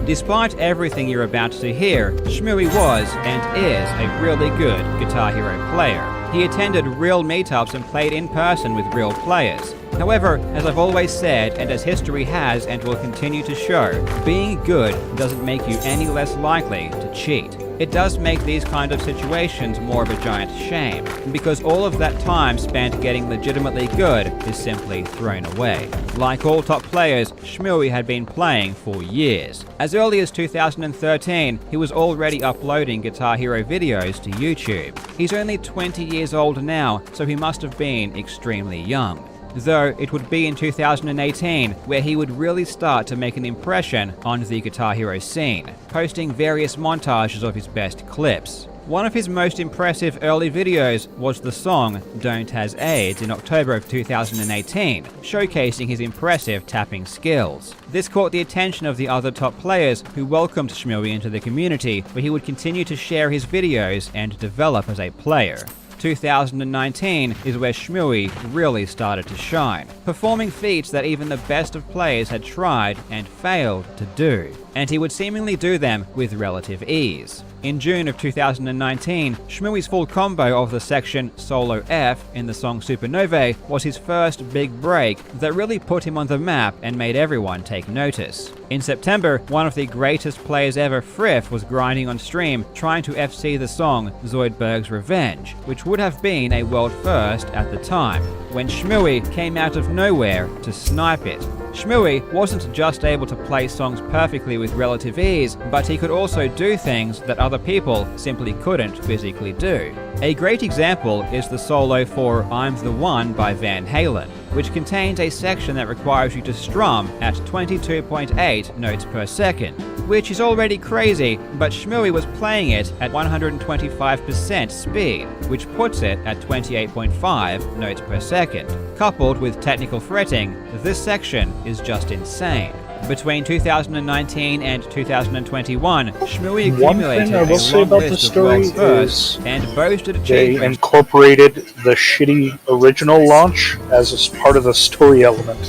Despite everything you're about to hear, Shmooey was and is a really good Guitar Hero player. He attended real meetups and played in person with real players. However, as I've always said, and as history has and will continue to show, being good doesn't make you any less likely to cheat. It does make these kind of situations more of a giant shame, because all of that time spent getting legitimately good is simply thrown away. Like all top players, Shmooey had been playing for years. As early as 2013, he was already uploading Guitar Hero videos to YouTube. He's only 20 years old now, so he must have been extremely young. though it would be in 2018 where he would really start to make an impression on the Guitar Hero scene, posting various montages of his best clips. One of his most impressive early videos was the song Don't Has AIDS in October of 2018, showcasing his impressive tapping skills. This caught the attention of the other top players who welcomed Shmooey into the community, where he would continue to share his videos and develop as a player. 2019 is where Shmooey really started to shine, performing feats that even the best of players had tried and failed to do, and he would seemingly do them with relative ease. In June of 2019, Shmooey's full combo of the section Solo F in the song Supernovae was his first big break that really put him on the map and made everyone take notice. In September, one of the greatest players ever, Friff, was grinding on stream trying to FC the song Zoidberg's Revenge, which would have been a world first at the time, when Shmooey came out of nowhere to snipe it. Shmooey wasn't just able to play songs perfectly with relative ease, but he could also do things that other people simply couldn't physically do. A great example is the solo for I'm the One by Van Halen, which contains a section that requires you to strum at 22.8 notes per second, which is already crazy, but Shmooey was playing it at 125% speed, which puts it at 28.5 notes per second. Coupled with technical fretting, this section is just insane. Between 2019 and 2021, Shmooey One accumulated thing I a will say long about the list of story world's firsts is and boasted they achievements. incorporated the shitty original launch as a part of the story element,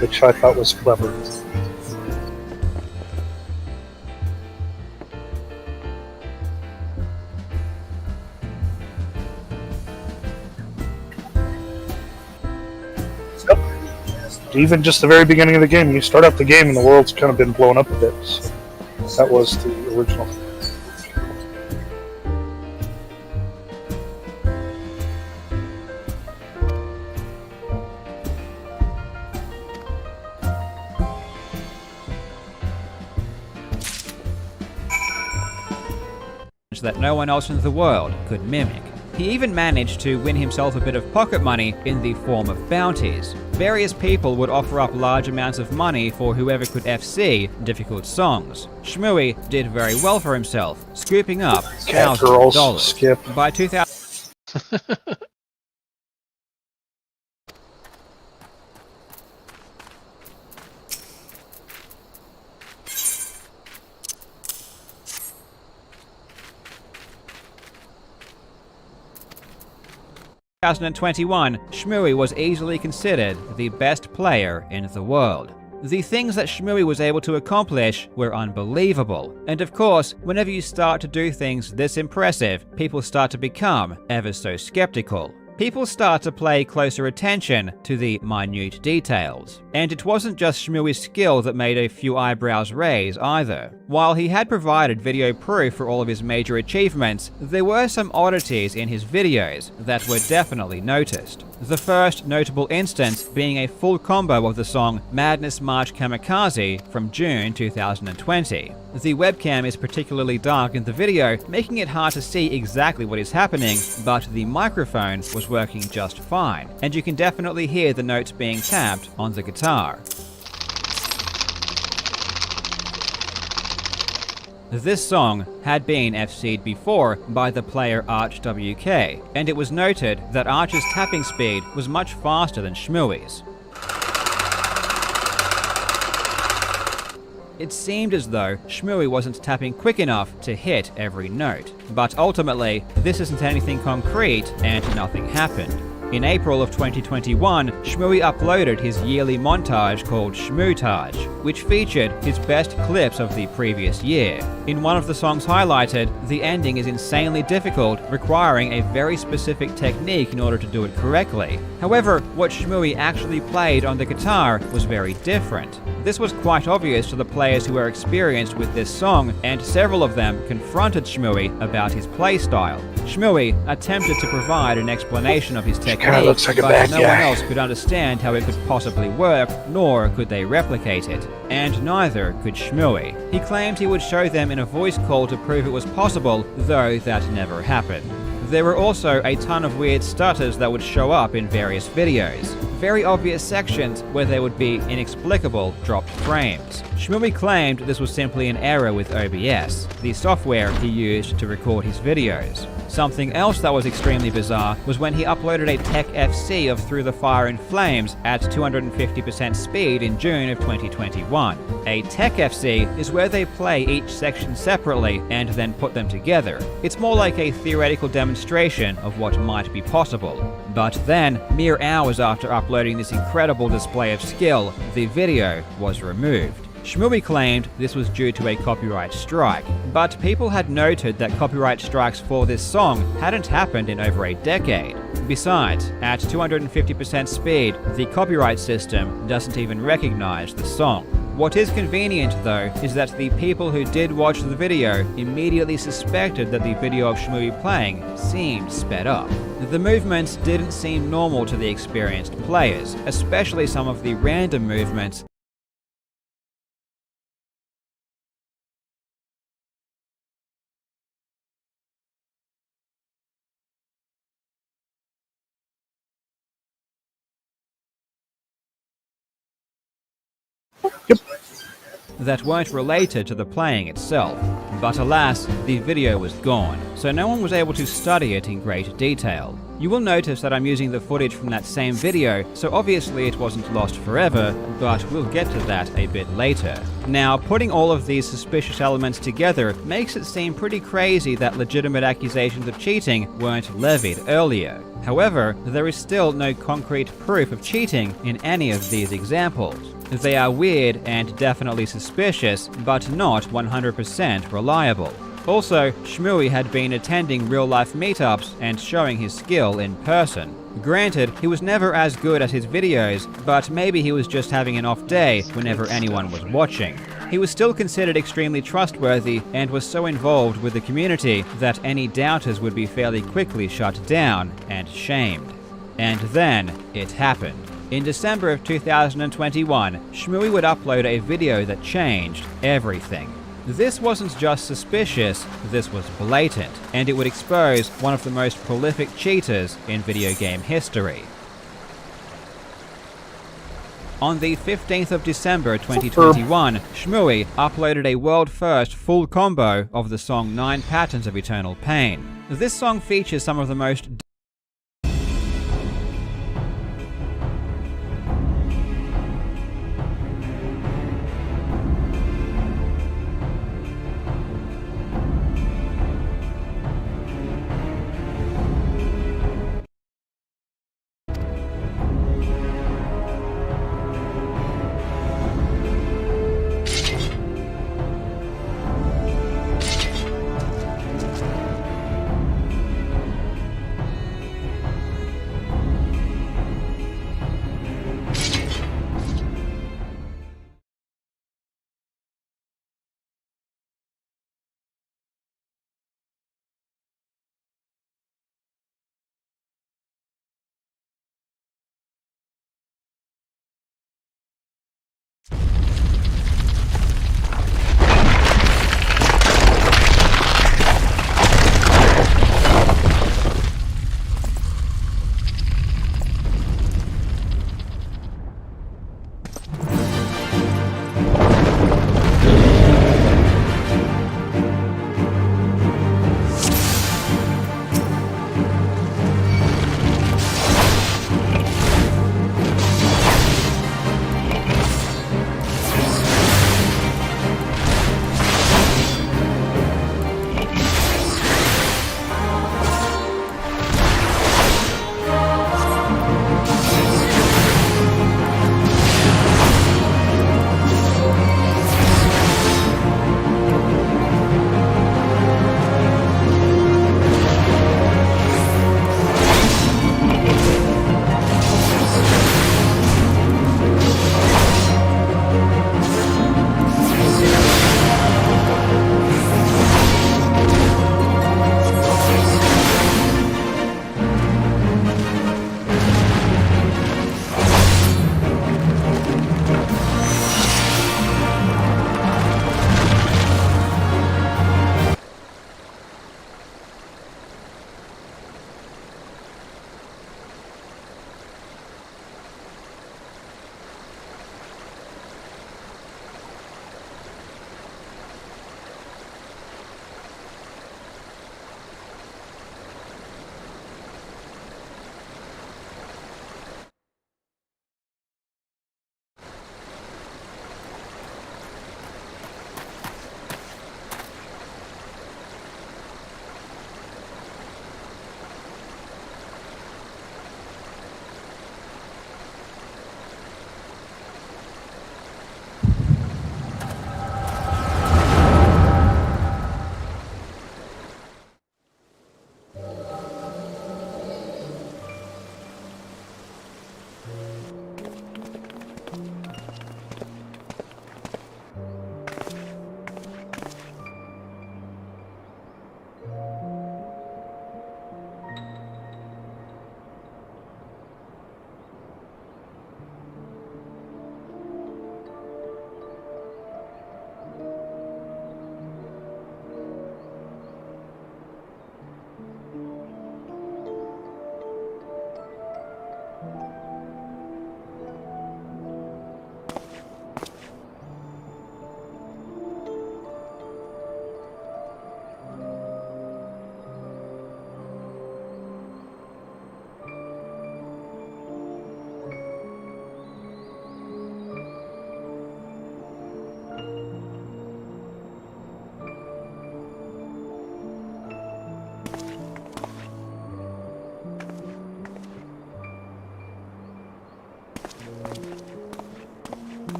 which I thought was clever. Even just the very beginning of the game, you start up the game and the world's kind of been blown up a bit. So that was the original. That no one else in the world could mimic. He even managed to win himself a bit of pocket money in the form of bounties. Various people would offer up large amounts of money for whoever could FC difficult songs. Shmooey did very well for himself, scooping up thousands of Girls, dollars. skip. By 2000. 2021, Shmooey was easily considered the best player in the world. The things that Shmooey was able to accomplish were unbelievable, and of course, whenever you start to do things this impressive, people start to become ever so skeptical. People start to pay closer attention to the minute details. And it wasn't just Shmooey's skill that made a few eyebrows raise either. While he had provided video proof for all of his major achievements, there were some oddities in his videos that were definitely noticed. The first notable instance being a full combo of the song Madness March Kamikaze from June 2020. The webcam is particularly dark in the video, making it hard to see exactly what is happening, but the microphone was working just fine, and you can definitely hear the notes being tapped on the guitar. This song had been FC'd before by the player Arch WK, and it was noted that Arch's tapping speed was much faster than Shmooey's. It seemed as though Shmooey wasn't tapping quick enough to hit every note, but ultimately, this isn't anything concrete and nothing happened. In April of 2021, Shmooey uploaded his yearly montage called Shmootage, which featured his best clips of the previous year. In one of the songs highlighted, the ending is insanely difficult, requiring a very specific technique in order to do it correctly. However, what Shmooey actually played on the guitar was very different. This was quite obvious to the players who were experienced with this song, and several of them confronted Shmooey about his playstyle. Shmooey attempted to provide an explanation of his technique, but no one else could understand how it could possibly work, nor could they replicate it. And neither could Shmooey. He claimed he would show them in a voice call to prove it was possible, though that never happened. There were also a ton of weird stutters that would show up in various videos. very obvious sections where there would be inexplicable dropped frames. Shmooey claimed this was simply an error with OBS, the software he used to record his videos. Something else that was extremely bizarre was when he uploaded a Tech FC of Through the Fire and Flames at 250% speed in June of 2021. A Tech FC is where they play each section separately and then put them together. It's more like a theoretical demonstration of what might be possible. But then, mere hours after uploading this incredible display of skill, the video was removed. Shmooey claimed this was due to a copyright strike, but people had noted that copyright strikes for this song hadn't happened in over a decade. Besides, at 250% speed, the copyright system doesn't even recognize the song. What is convenient, though, is that the people who did watch the video immediately suspected that the video of Shmooey playing seemed sped up. The movements didn't seem normal to the experienced players, especially some of the random movements. That weren't related to the playing itself. But alas, the video was gone, so no one was able to study it in great detail. You will notice that I'm using the footage from that same video, so obviously it wasn't lost forever, but we'll get to that a bit later. Now, putting all of these suspicious elements together makes it seem pretty crazy that legitimate accusations of cheating weren't levied earlier. However, there is still no concrete proof of cheating in any of these examples. They are weird and definitely suspicious, but not 100% reliable. Also, Shmooey had been attending real-life meetups and showing his skill in person. Granted, he was never as good at his videos, but maybe he was just having an off day whenever anyone was watching. He was still considered extremely trustworthy and was so involved with the community that any doubters would be fairly quickly shut down and shamed. And then it happened. In December of 2021, Shmooey would upload a video that changed everything. This wasn't just suspicious, this was blatant, and it would expose one of the most prolific cheaters in video game history. On the 15th of December 2021, Shmooey uploaded a world-first full combo of the song 9 Patterns of Eternal Pain. This song features some of the most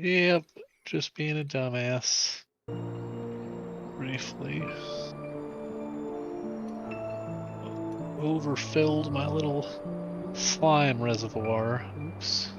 Yep, just being a dumbass. Briefly. Overfilled my little slime reservoir. Oops.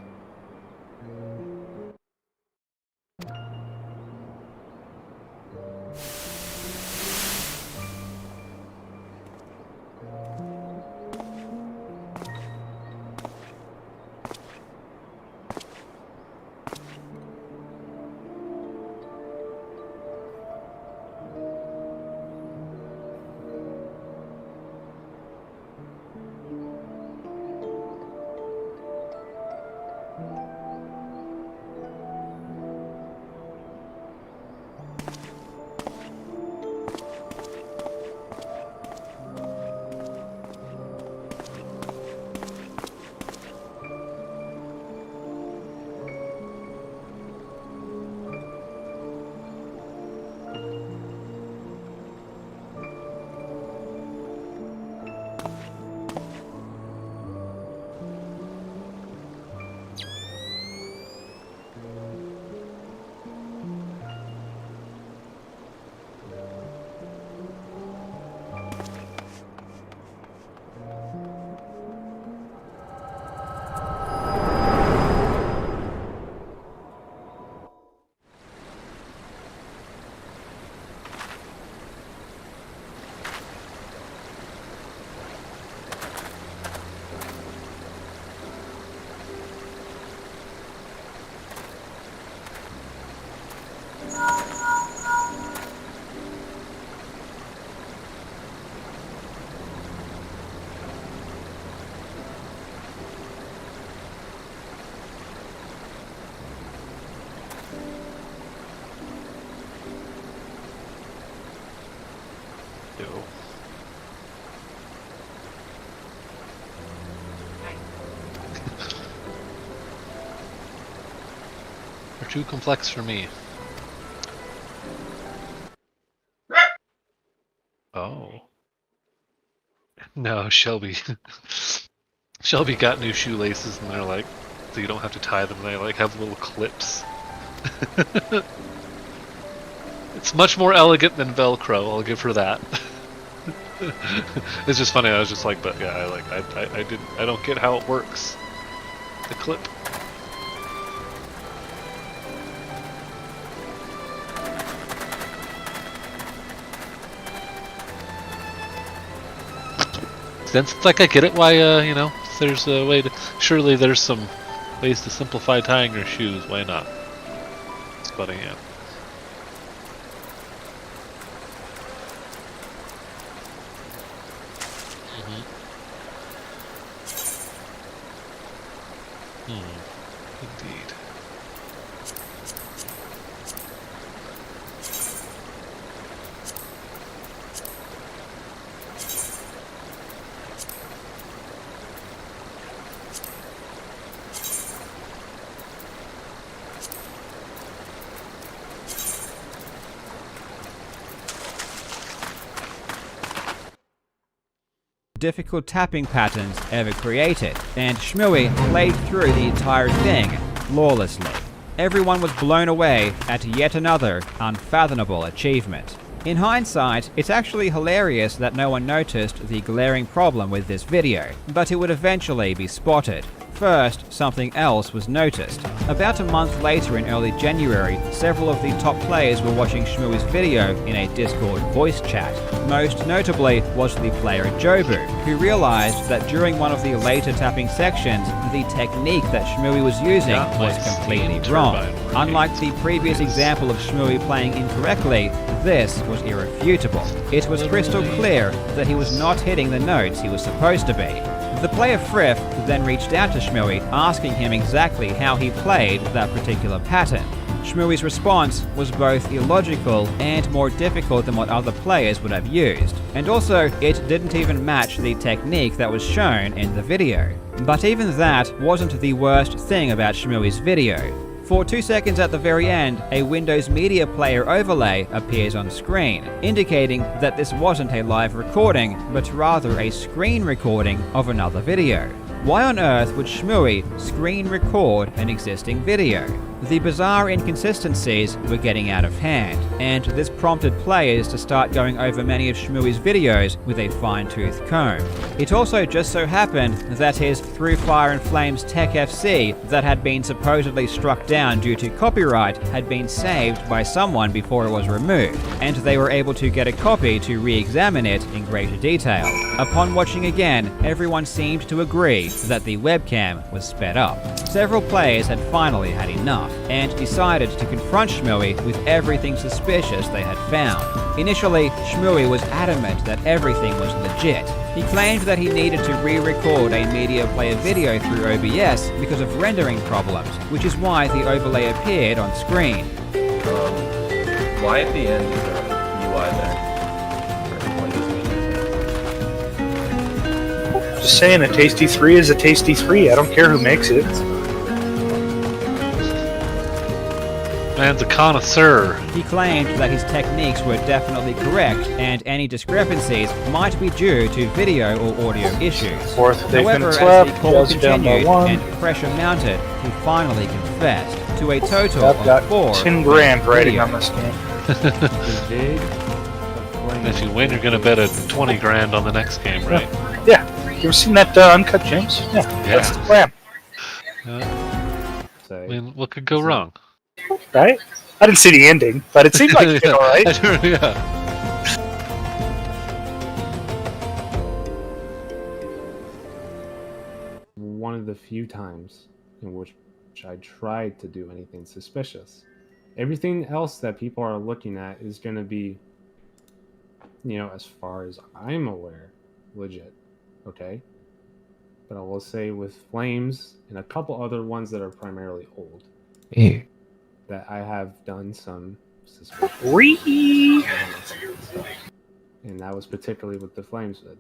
They're too complex for me. Oh. No, Shelby. Shelby got new shoelaces and they're like, so you don't have to tie them, they like have little clips. It's much more elegant than Velcro, I'll give her that. It's just funny, I was just like, but yeah, I don't get how it works. The clip. It's like I get it why, you know, there's a way to, surely there's some ways to simplify tying your shoes, why not? But yeah. Indeed. Difficult tapping patterns ever created, and Shmooey played through the entire thing flawlessly. Everyone was blown away at yet another unfathomable achievement. In hindsight, it's actually hilarious that no one noticed the glaring problem with this video, but it would eventually be spotted. First, something else was noticed. About a month later in early January, several of the top players were watching Shmooey's video in a Discord voice chat. Most notably was the player Jobu, who realized that during one of the later tapping sections, the technique that Shmooey was using was completely wrong. Unlike the previous example of Shmooey playing incorrectly, this was irrefutable. It was crystal clear that he was not hitting the notes he was supposed to be. The player Frith then reached out to Shmooey, asking him exactly how he played that particular pattern. Shmooey's response was both illogical and more difficult than what other players would have used. And also, it didn't even match the technique that was shown in the video. But even that wasn't the worst thing about Shmooey's video. For 2 seconds at the very end, a Windows Media Player overlay appears on screen, indicating that this wasn't a live recording, but rather a screen recording of another video. Why on earth would Shmooey screen record an existing video? The bizarre inconsistencies were getting out of hand, and this prompted players to start going over many of Shmooey's videos with a fine-tooth comb. It also just so happened that his Through Fire and Flames Tech FC that had been supposedly struck down due to copyright had been saved by someone before it was removed, and they were able to get a copy to re-examine it in greater detail. Upon watching again, everyone seemed to agree that the webcam was sped up. Several players had finally had enough, and decided to confront Shmooey with everything suspicious they had found. Initially, Shmooey was adamant that everything was legit. He claimed that he needed to re-record a media player video through OBS because of rendering problems, which is why the overlay appeared on screen. Why at the end is there a UI there? For Windows Media? Just saying, a Tasty 3 is a Tasty 3. I don't care who makes it. Man's a connoisseur. He claimed that his techniques were definitely correct, and any discrepancies might be due to video or audio issues. Fourth, However, as the call continued and pressure mounted, he finally confessed to a total I've got of 4 10 grand riding videos. on this game. If you win, you're gonna bet a 20 grand on the next game, right? Yeah. You ever seen that Uncut Gems? Yeah. That's the plan. I mean, what could go wrong? Right? I didn't see the ending, but it seemed like it did alright. Yeah. One of the few times in which I tried to do anything suspicious. Everything else that people are looking at is going to be, as far as I'm aware, legit. Okay? But I will say with Flames and a couple other ones that are primarily old, that I have done some suspicious. And that was particularly with the Flames vid.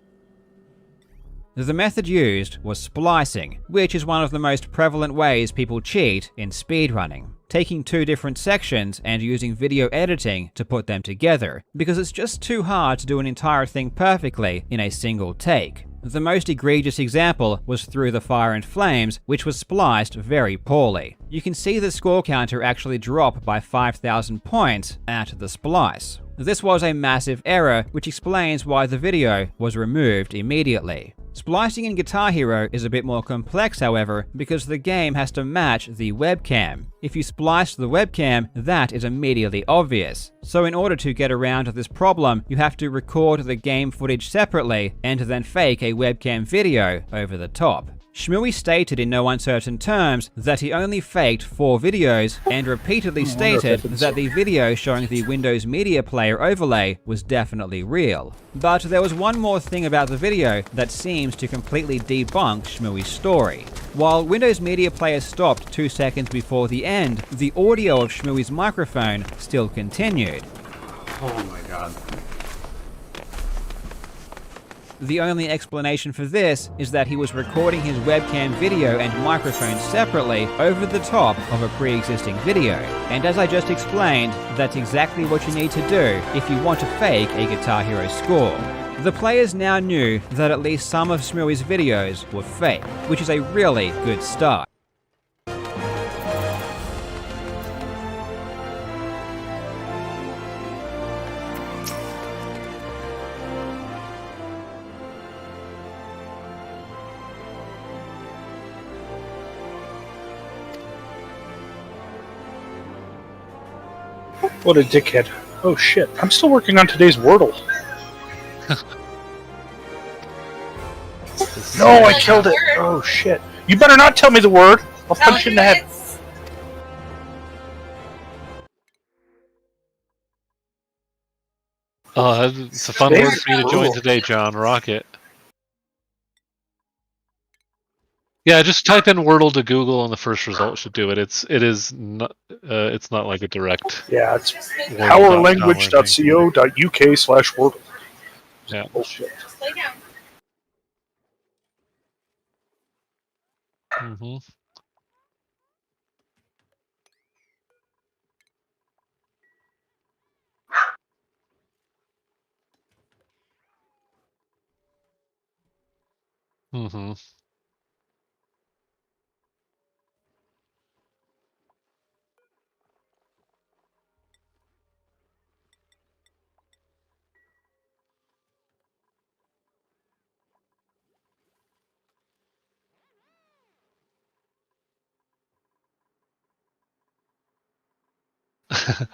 The method used was splicing, which is one of the most prevalent ways people cheat in speedrunning, taking 2 different sections and using video editing to put them together, because it's just too hard to do an entire thing perfectly in a single take. The most egregious example was Through the Fire and Flames, which was spliced very poorly. You can see the score counter actually drop by 5,000 points at the splice. This was a massive error, which explains why the video was removed immediately. Splicing in Guitar Hero is a bit more complex, however, because the game has to match the webcam. If you splice the webcam, that is immediately obvious. So in order to get around this problem, you have to record the game footage separately and then fake a webcam video over the top. Shmooey stated in no uncertain terms that he only faked 4 videos and repeatedly stated that the video showing the Windows Media Player overlay was definitely real. But there was one more thing about the video that seems to completely debunk Shmooey's story. While Windows Media Player stopped 2 seconds before the end, the audio of Shmooey's microphone still continued. Oh my god. The only explanation for this is that he was recording his webcam video and microphone separately over the top of a pre-existing video. And as I just explained, that's exactly what you need to do if you want to fake a Guitar Hero score. The players now knew that at least some of Shmooey's videos were fake, which is a really good start. What a dickhead. Oh shit, I'm still working on today's Wordle. No, I killed it! Oh shit. You better not tell me the word! I'll punch you in the head. Oh, it's a fun word for you to join today, John. Rocket. Yeah, just type in Wordle to Google, and the first result should do it. It's not like a direct. Yeah, it's powerlanguage.co.uk/Wordle. Yeah. Bullshit. Mm-hmm. Mm-hmm. It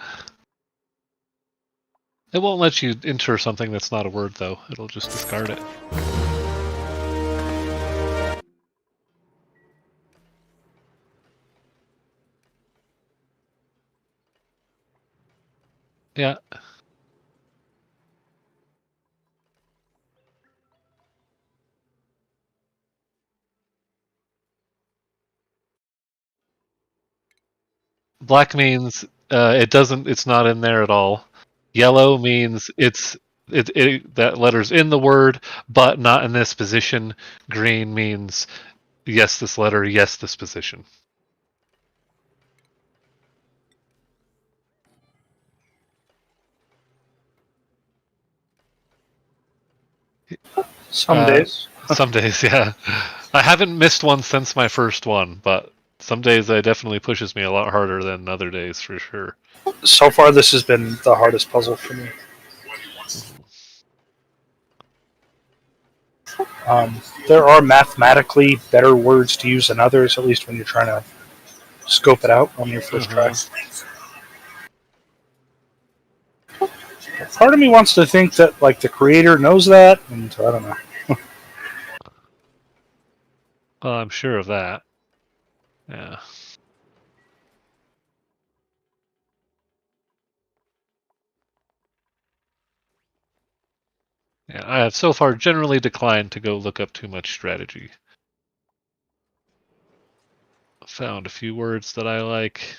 won't let you enter something that's not a word, though. It'll just discard it. Yeah. Black means it's not in there at all. Yellow means that letter's in the word, but not in this position. Green means yes, this letter, yes, this position. Some days. Some days, yeah. I haven't missed one since my first one, but some days it definitely pushes me a lot harder than other days, for sure. So far, this has been the hardest puzzle for me. There are mathematically better words to use than others, at least when you're trying to scope it out on your first try. Part of me wants to think that, like, the creator knows that, and I don't know. Well, I'm sure of that. Yeah. Yeah, I have so far generally declined to go look up too much strategy. Found a few words that I like.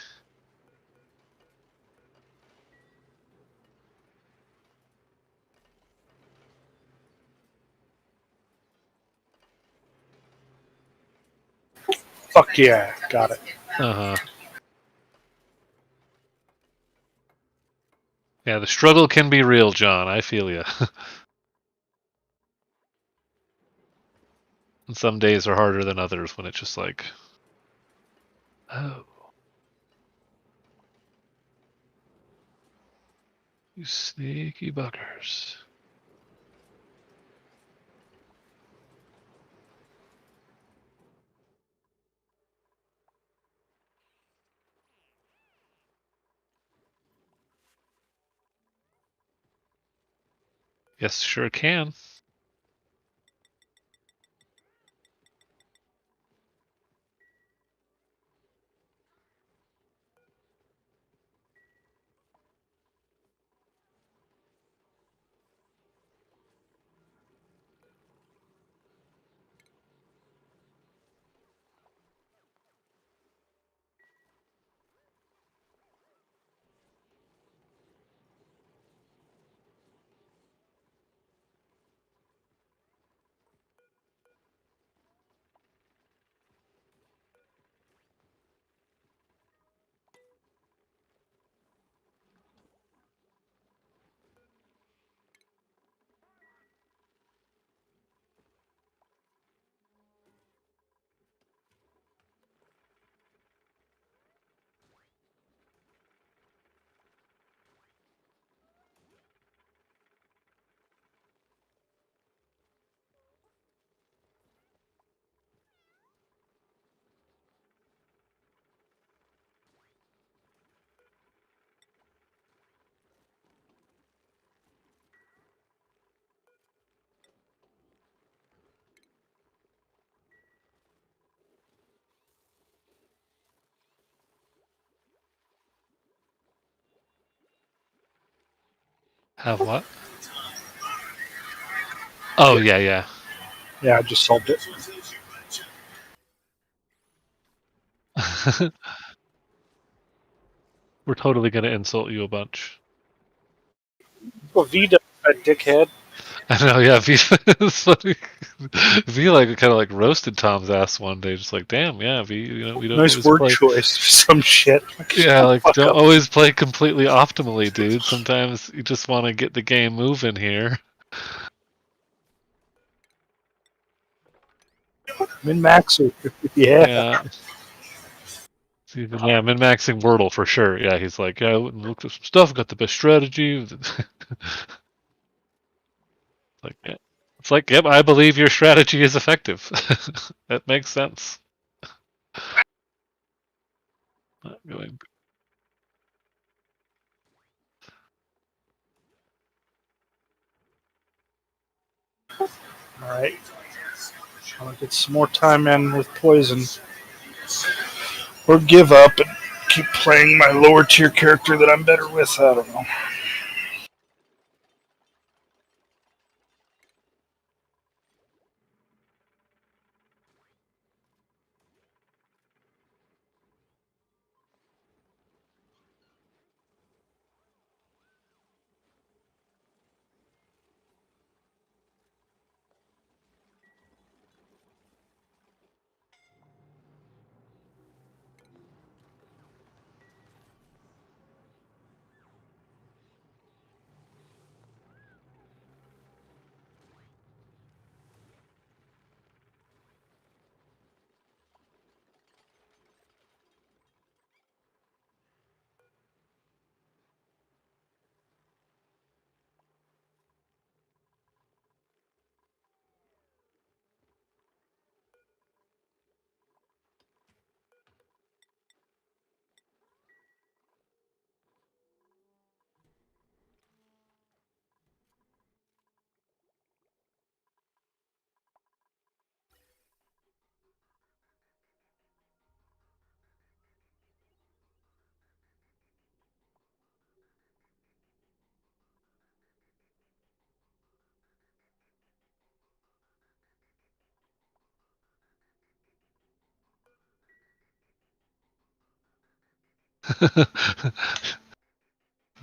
Fuck yeah, got it. Uh-huh. Yeah, the struggle can be real, John. I feel ya. And some days are harder than others when it's just like, oh. You sneaky buggers. Yes, sure can. Have what? Oh, yeah. Yeah, I just solved it. We're totally gonna insult you a bunch. Well, V does a dickhead. I know, yeah. It's funny. V kind of roasted Tom's ass one day, just like, damn, yeah, V. We don't Nice always word play. choice for some shit. Yeah, Fuck don't up. always play completely optimally, dude. Sometimes you just want to get the game moving here. Min-max, yeah. Yeah. Yeah, min-maxing Wordle for sure. Yeah, he's like, yeah, I went and looked at some stuff, got the best strategy. It's like, yep, I believe your strategy is effective. That makes sense. Not going. Alright. I'll get some more time in with Poison. Or give up and keep playing my lower tier character that I'm better with. I don't know.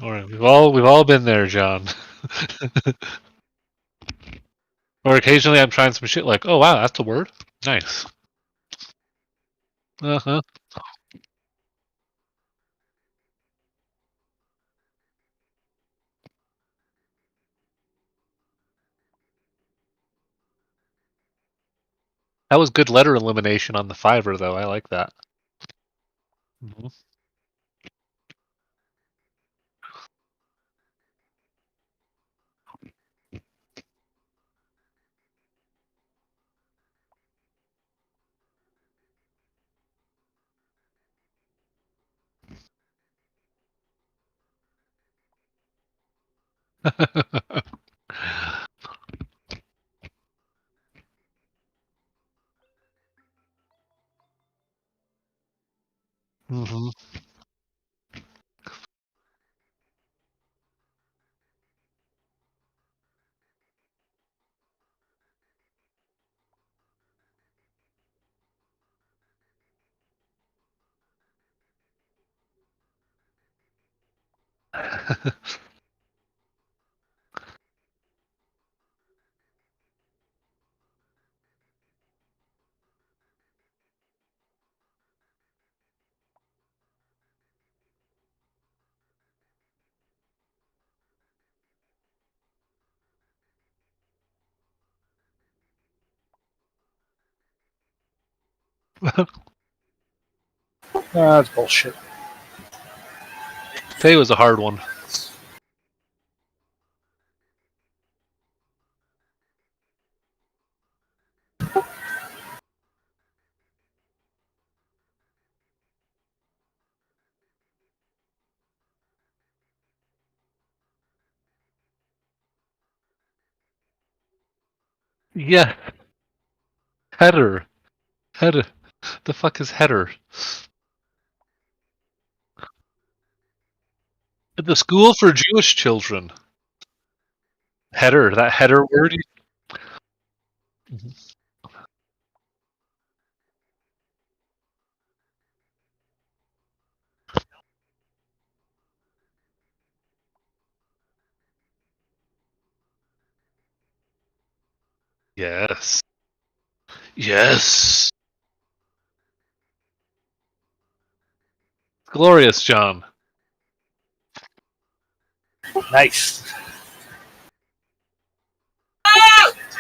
All right, we've all been there, John. Or occasionally I'm trying some shit like, oh wow, that's a word. Nice. Uh-huh. That was good letter elimination on the Fiverr, though. I like that. Mhm. Mhm. That's bullshit. Today was a hard one. Yeah. Header. Header. The fuck is header? The school for Jewish children. Header. That header word. Yes. Yes. Glorious, John. Nice.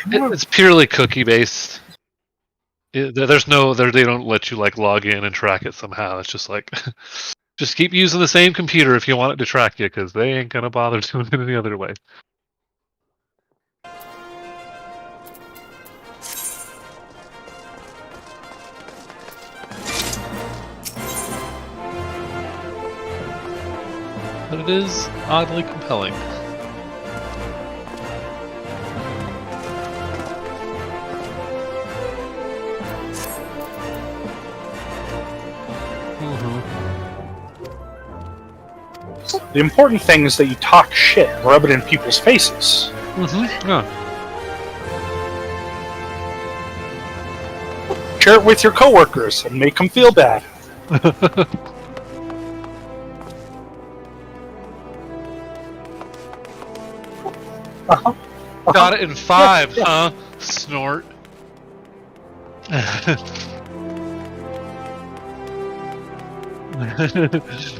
It's purely cookie based. There's no, they don't let you like log in and track it somehow. It's just like, just keep using the same computer if you want it to track you, because they ain't gonna bother doing it any other way. But it is oddly compelling. The important thing is that you talk shit and rub it in people's faces. Yeah. Share it with your coworkers and make them feel bad. Got it in 5, huh? Snort.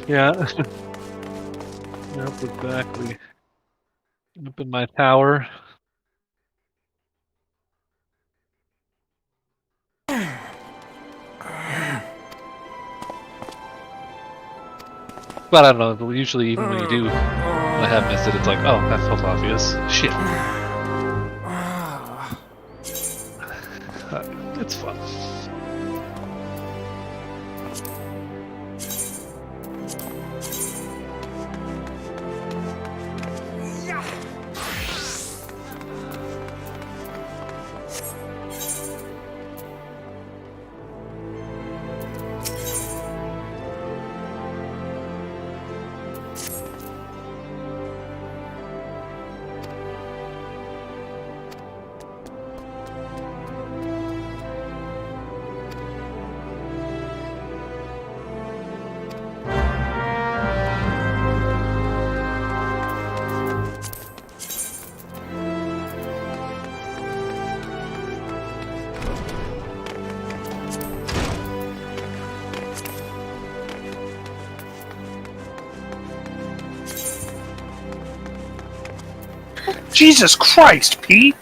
Yeah. Yep, exactly. Up in my tower. But I don't know, usually even when you do, when I have missed it, it's like, oh, that felt obvious. Shit. It's fun. Jesus Christ, Pete!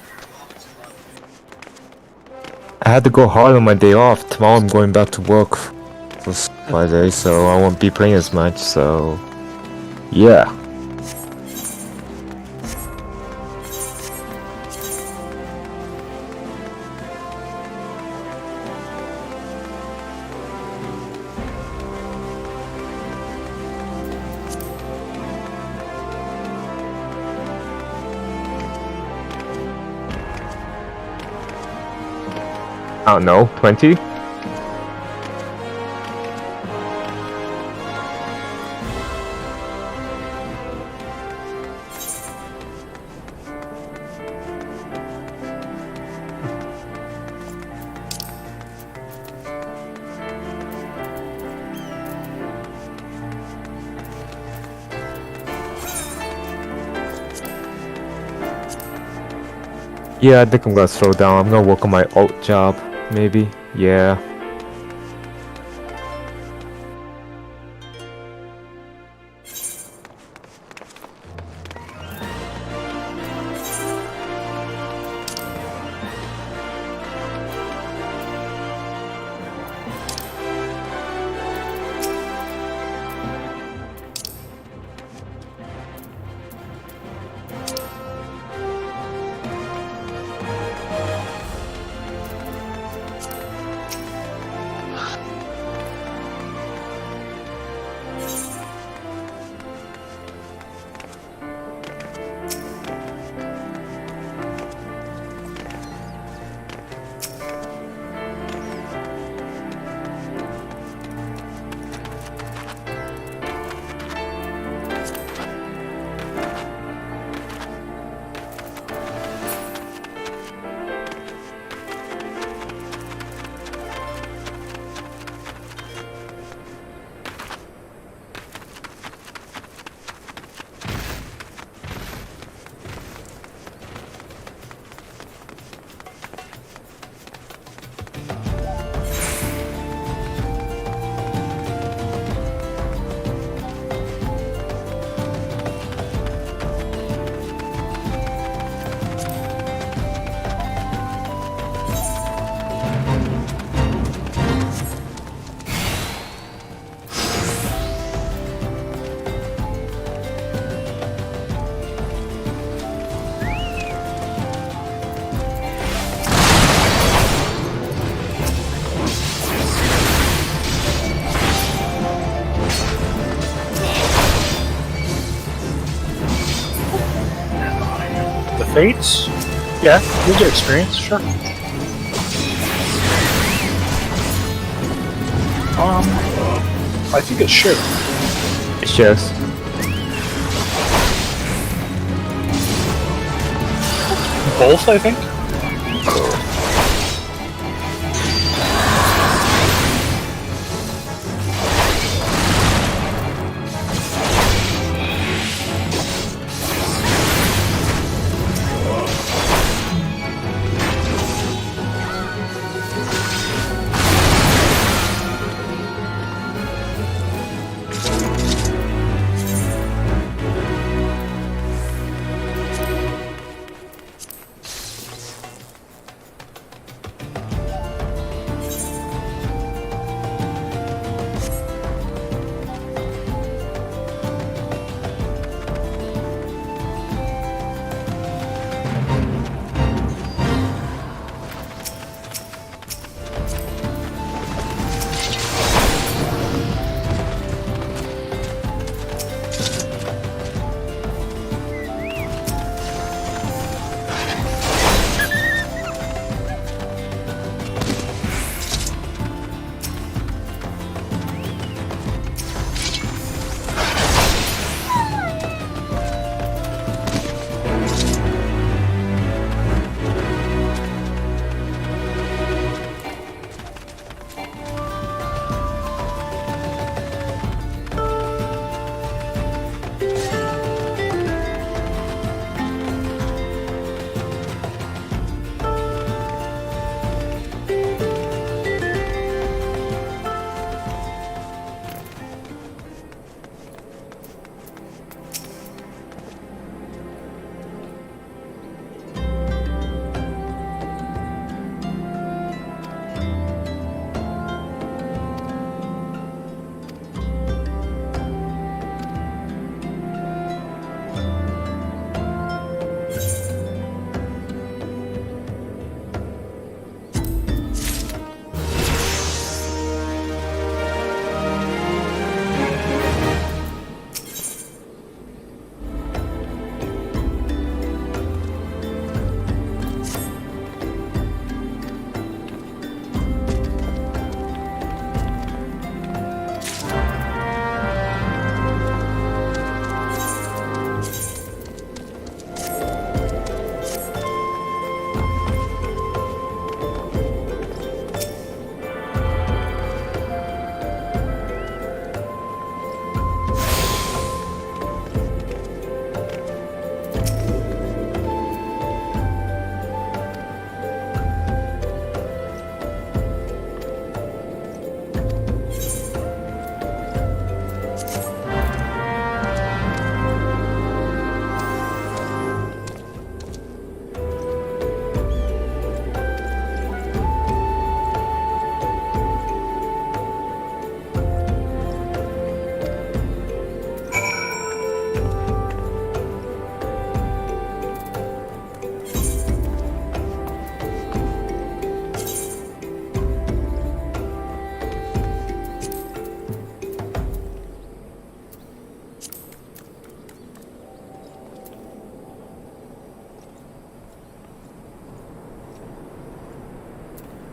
I had to go hard on my day off. Tomorrow I'm going back to work for Friday, so I won't be playing as much, so... Yeah. I don't know, 20? Yeah, I think I'm gonna slow down. I'm gonna work on my alt job, maybe. Yeah. Fates? Yeah, you'll get experience, sure. I think it should. It shares. Both, I think.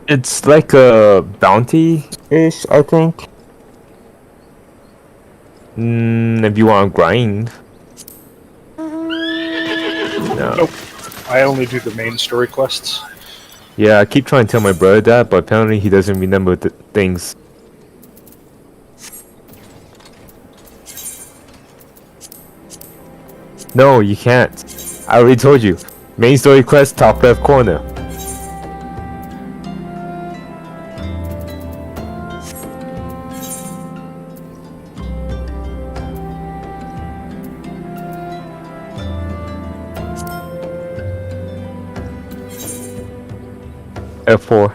It's like a bounty-ish, I think. If you want to grind. No. Nope. I only do the main story quests. Yeah, I keep trying to tell my brother that, but apparently he doesn't remember the things. No, you can't. I already told you. Main story quest, top left corner. F4.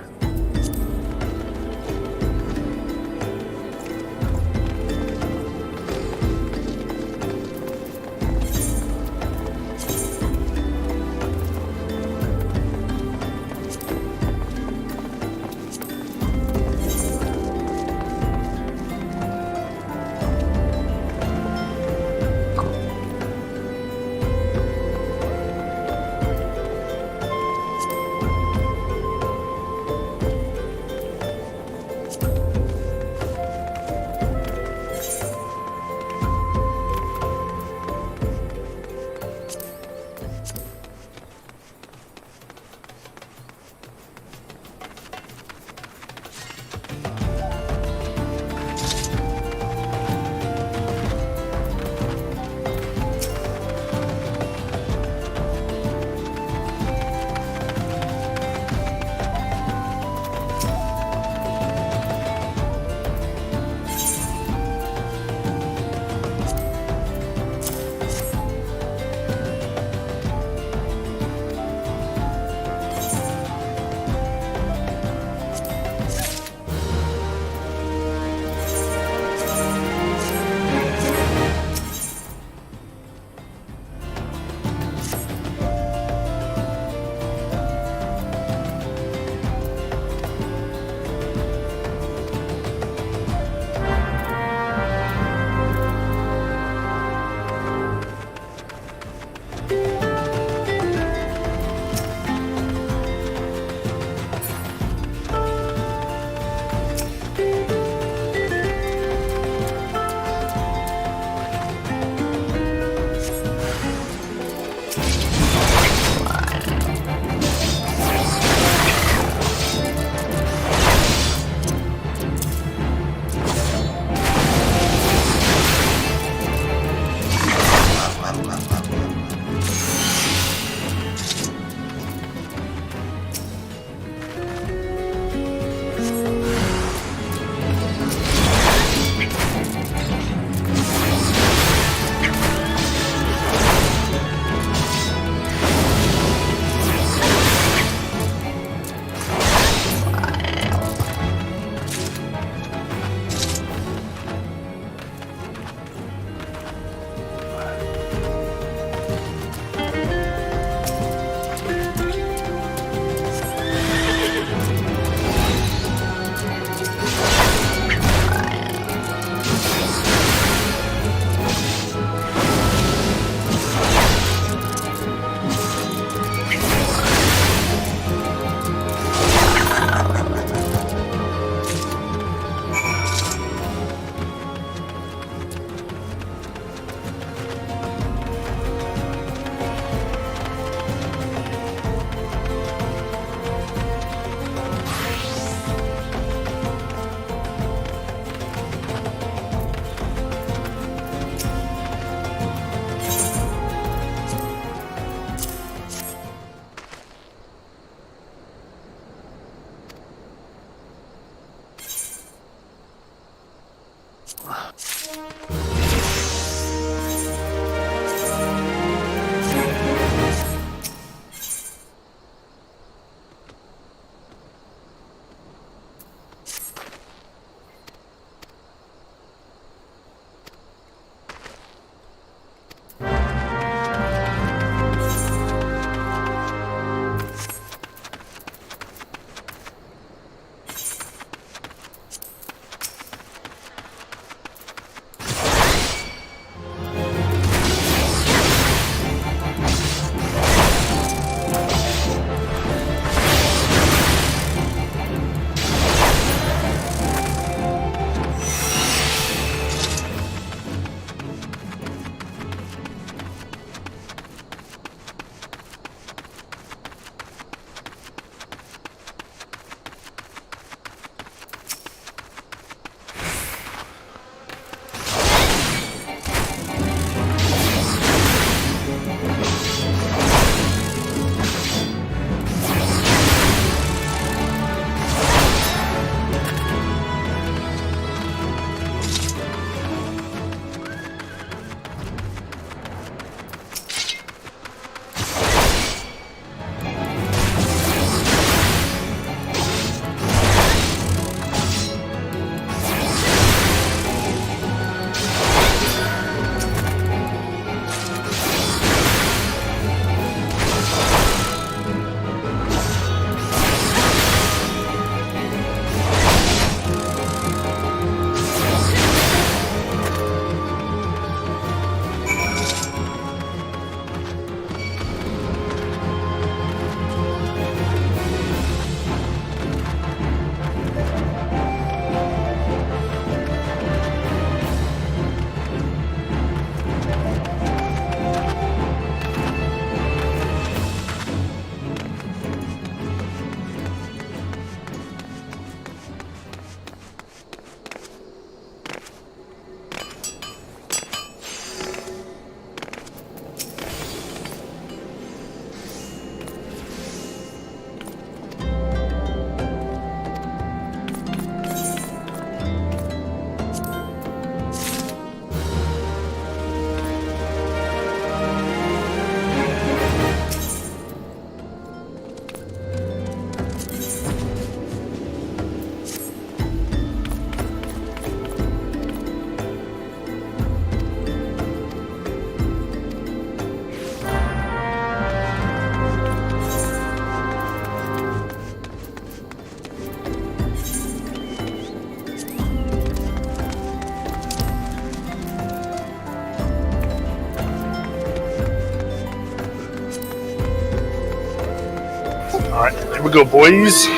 Here we go, boys.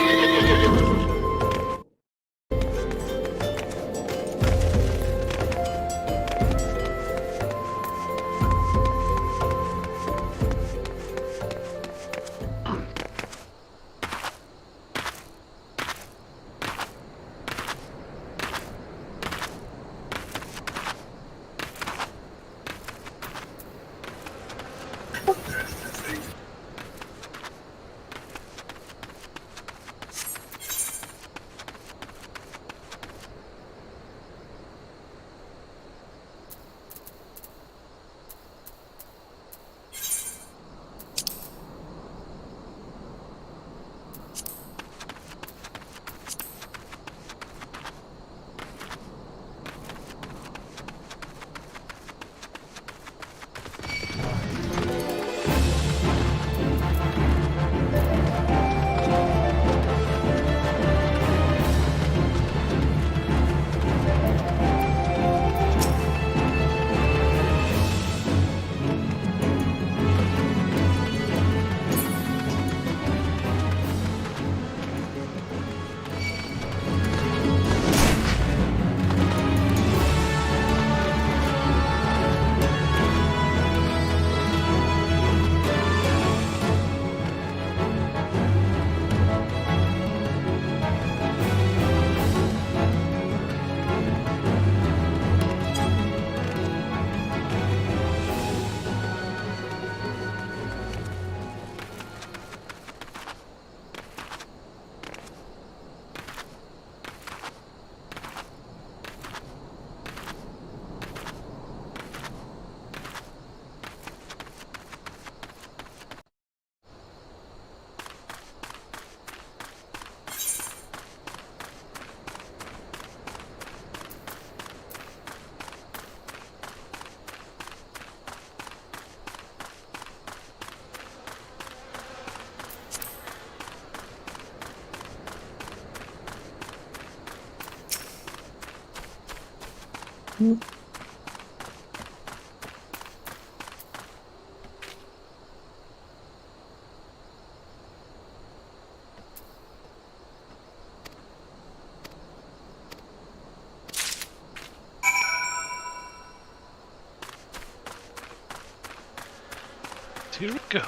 Here we go.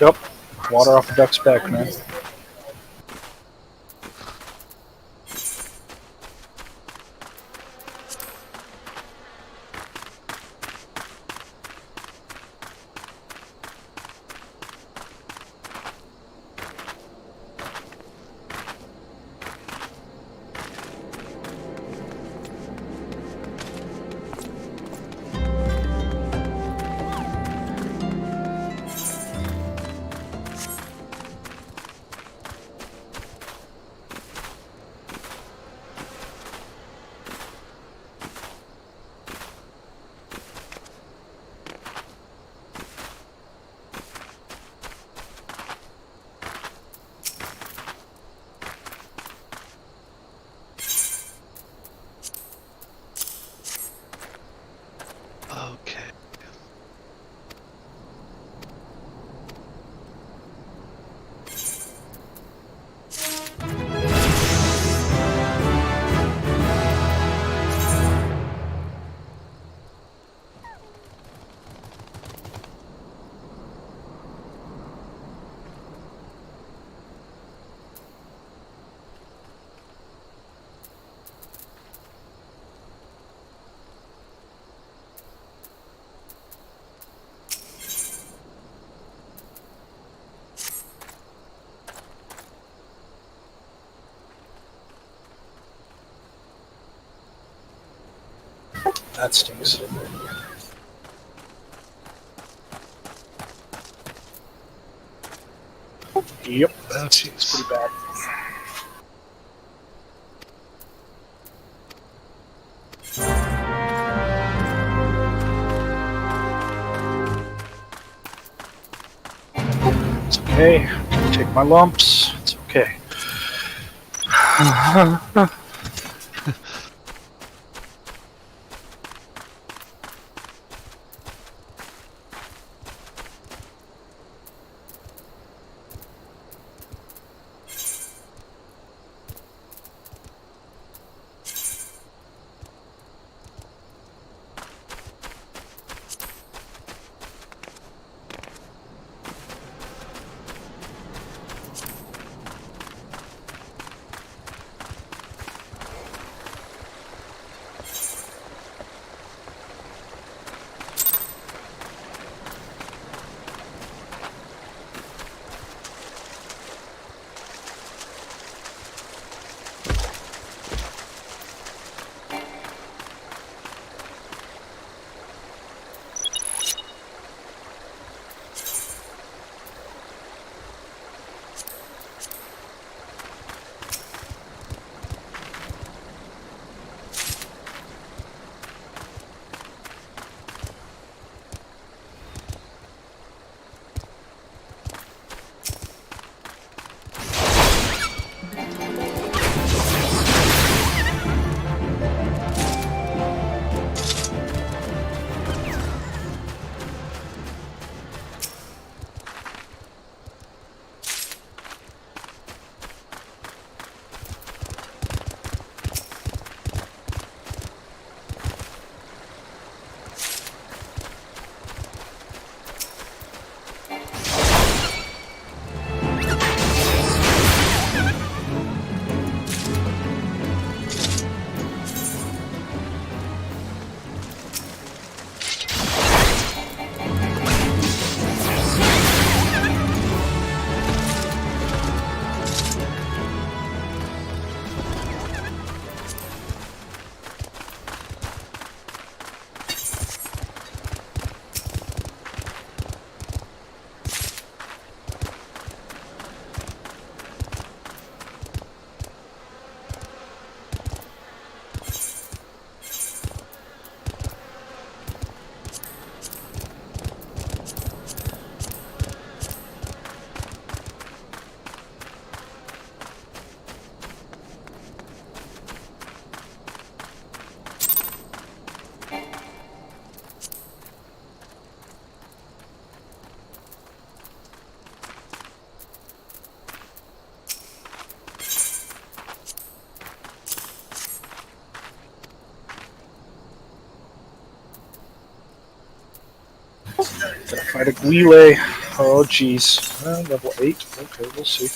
Yep. Water off a duck's back, man. Okay. That stinks. Yep. Oh, jeez. Pretty bad. Hey, take my lumps. It's okay. Gotta fight a Guile. Oh, jeez. Level 8. Okay, we'll see.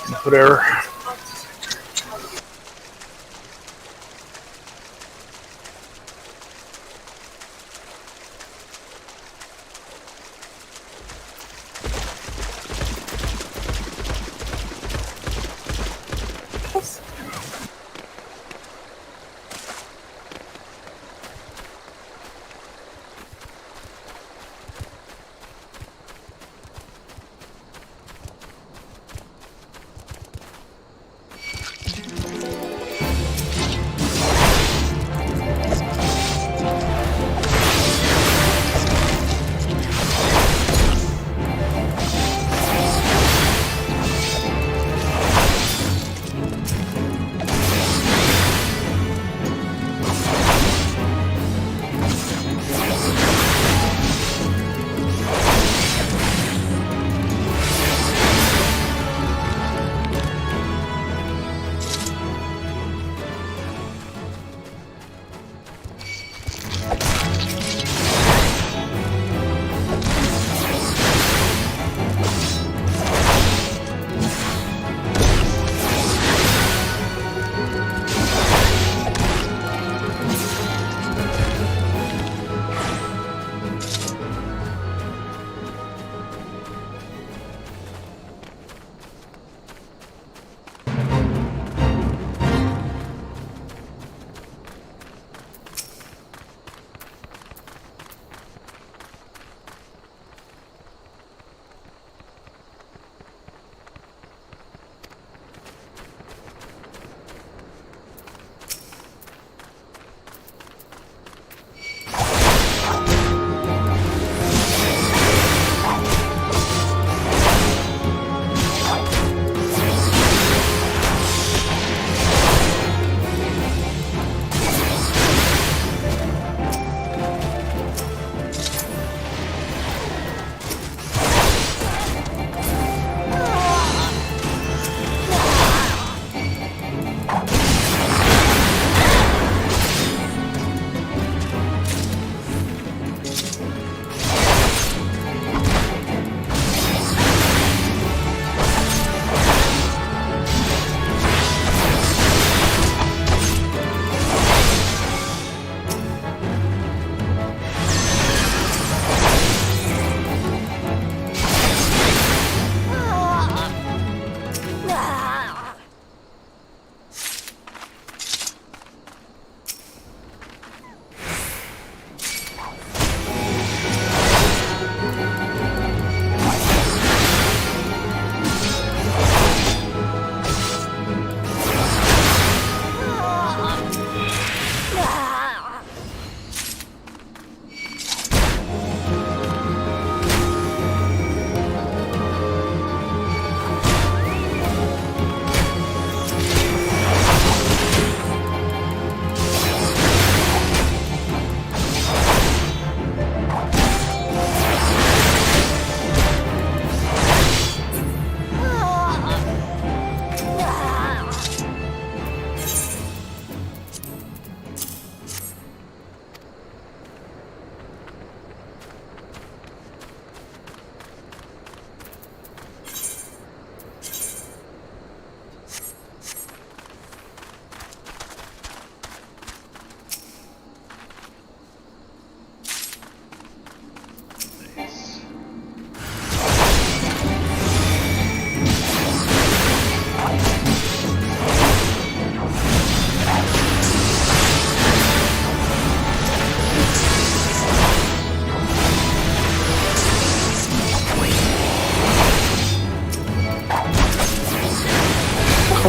Input error.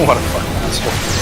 What a fucking asshole.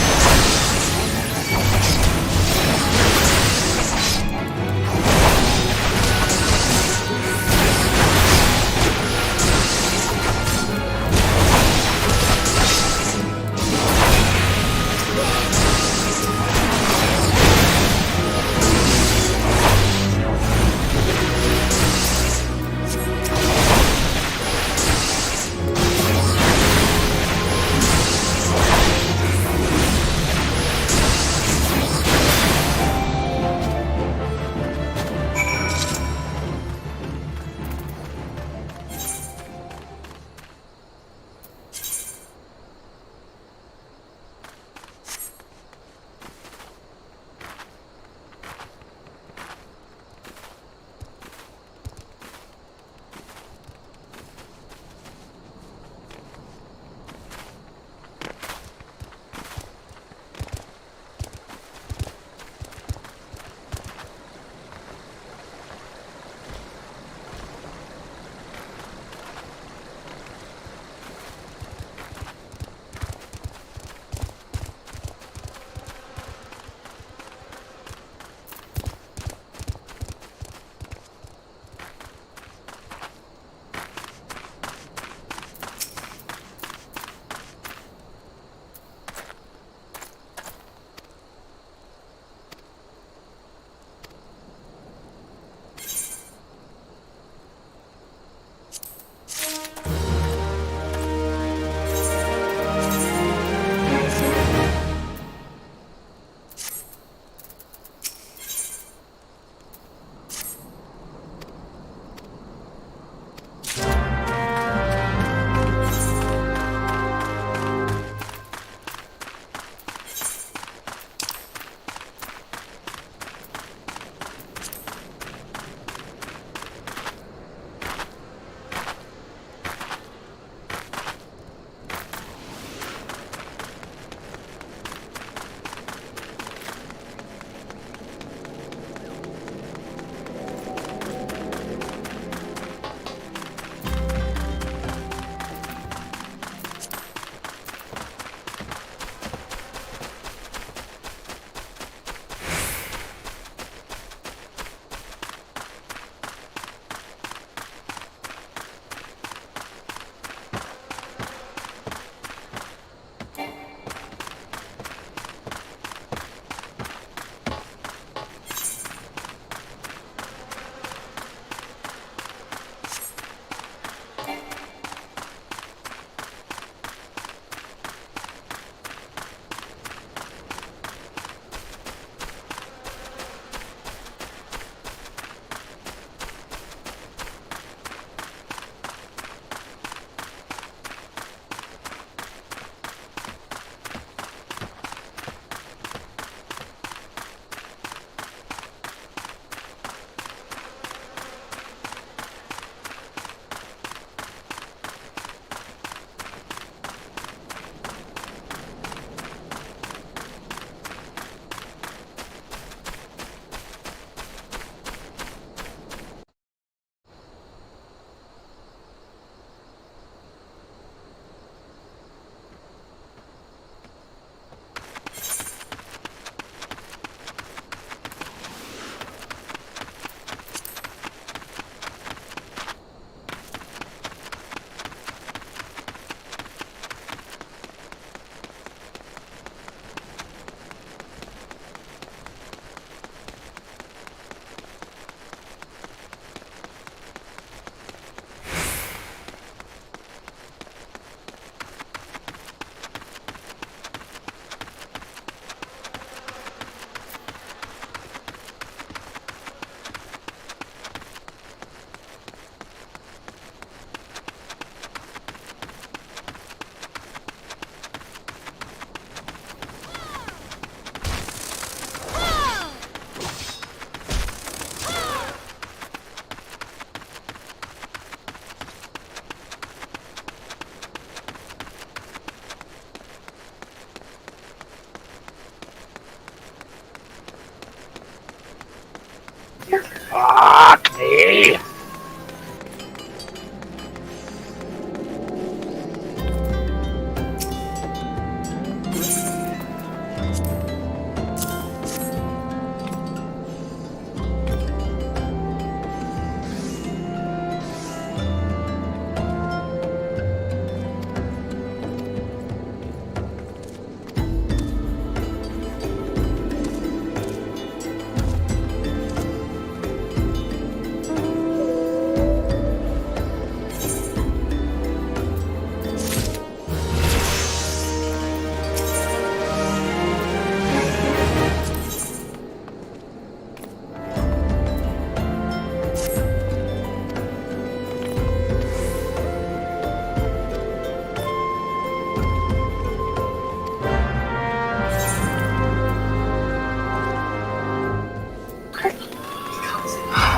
Fuck me!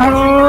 Oh.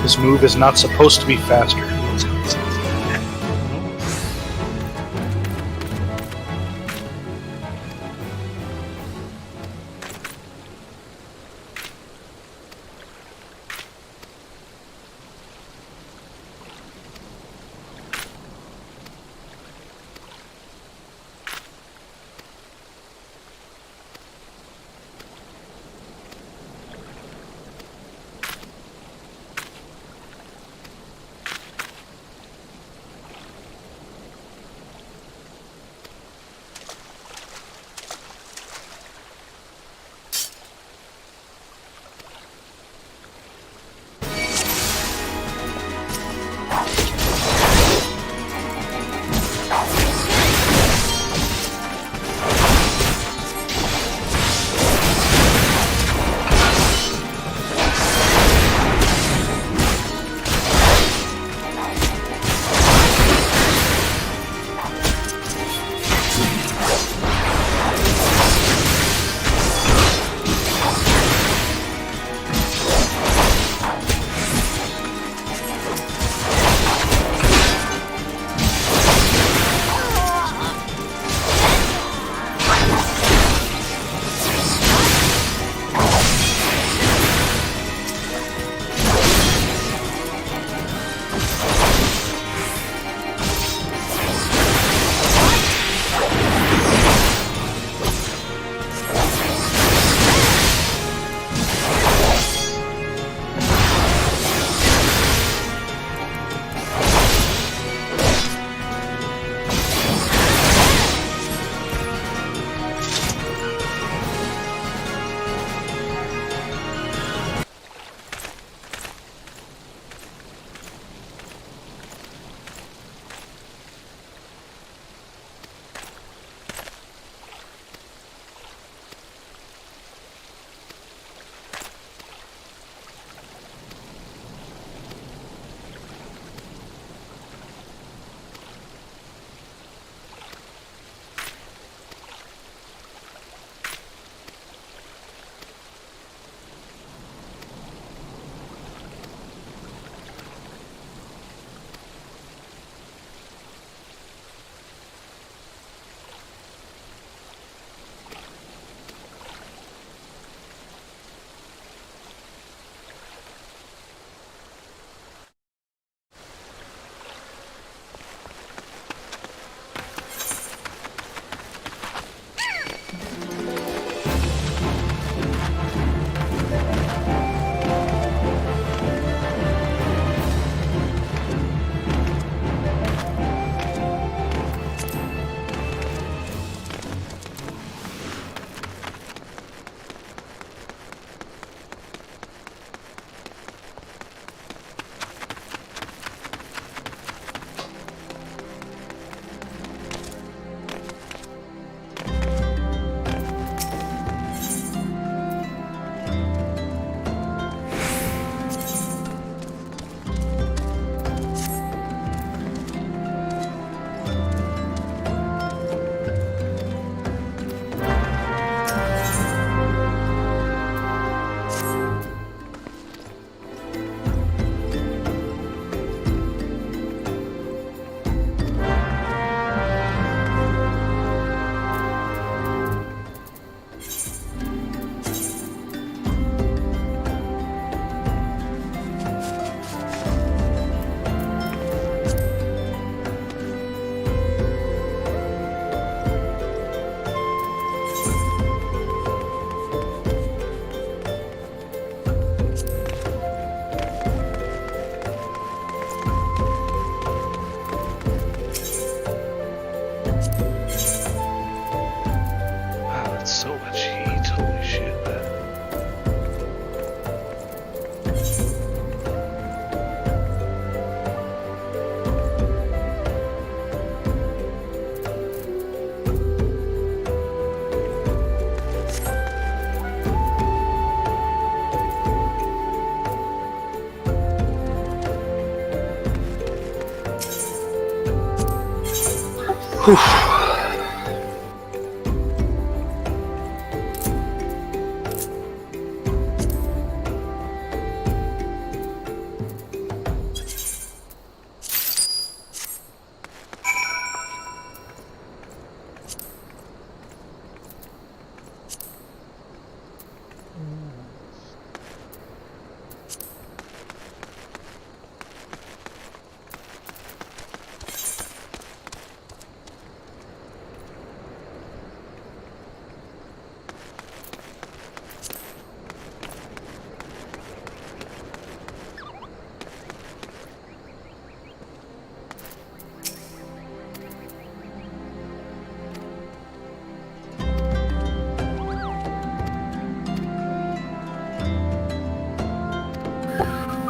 This move is not supposed to be faster.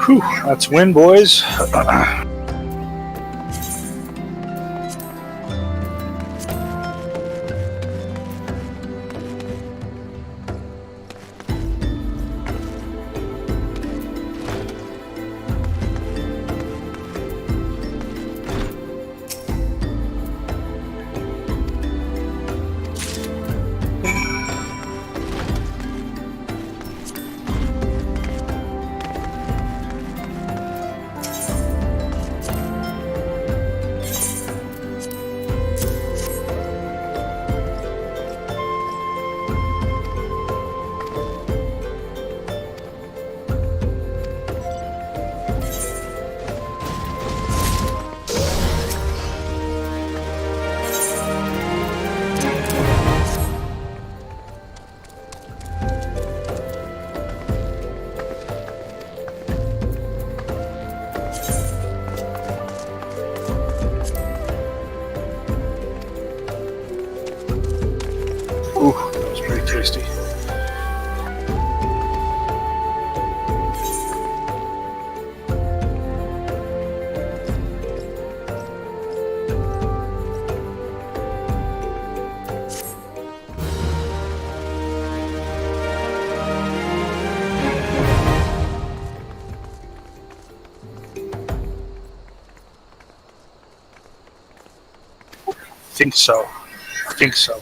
Whew, that's win, boys. Ooh, that was pretty tasty. Think so. I think so.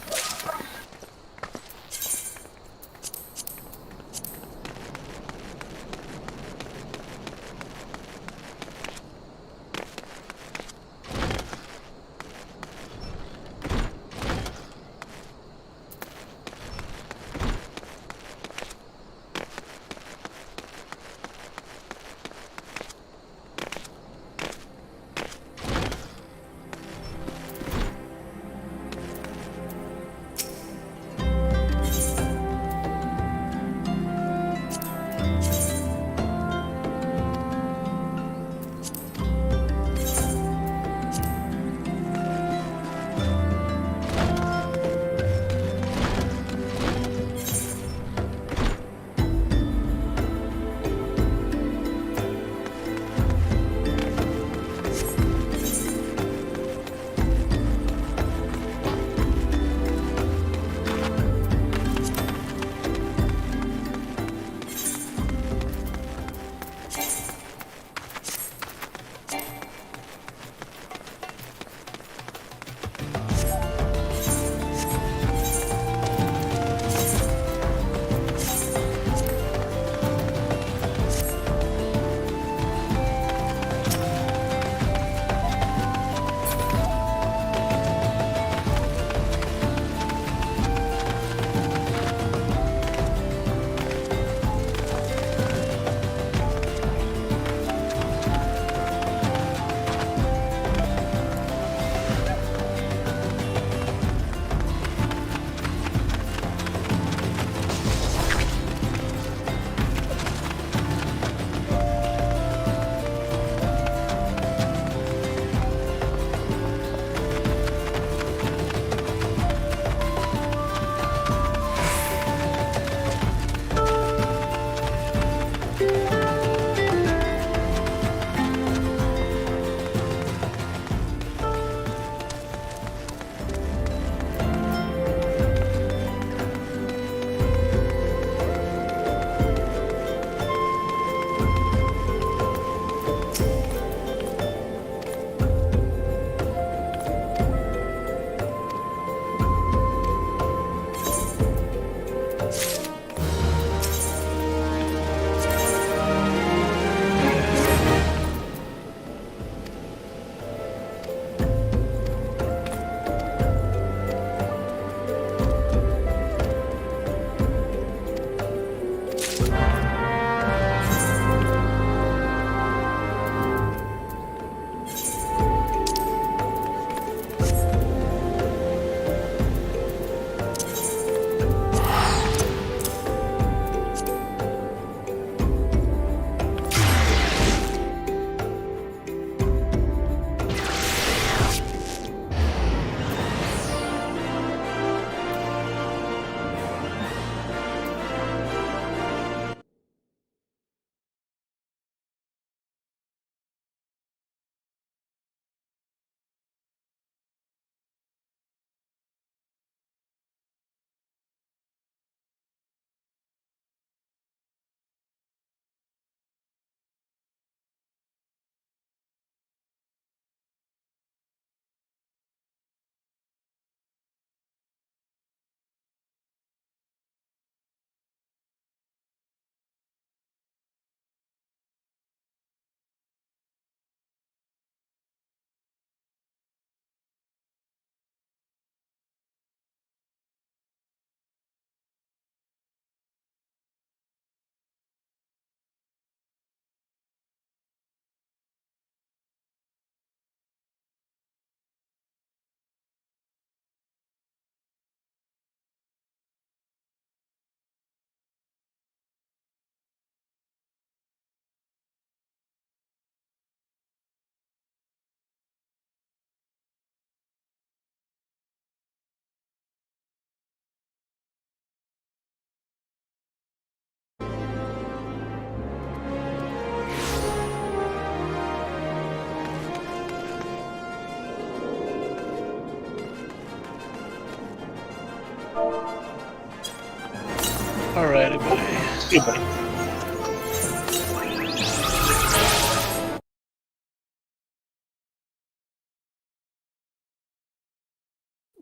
Okay, buddy.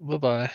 Bye-bye.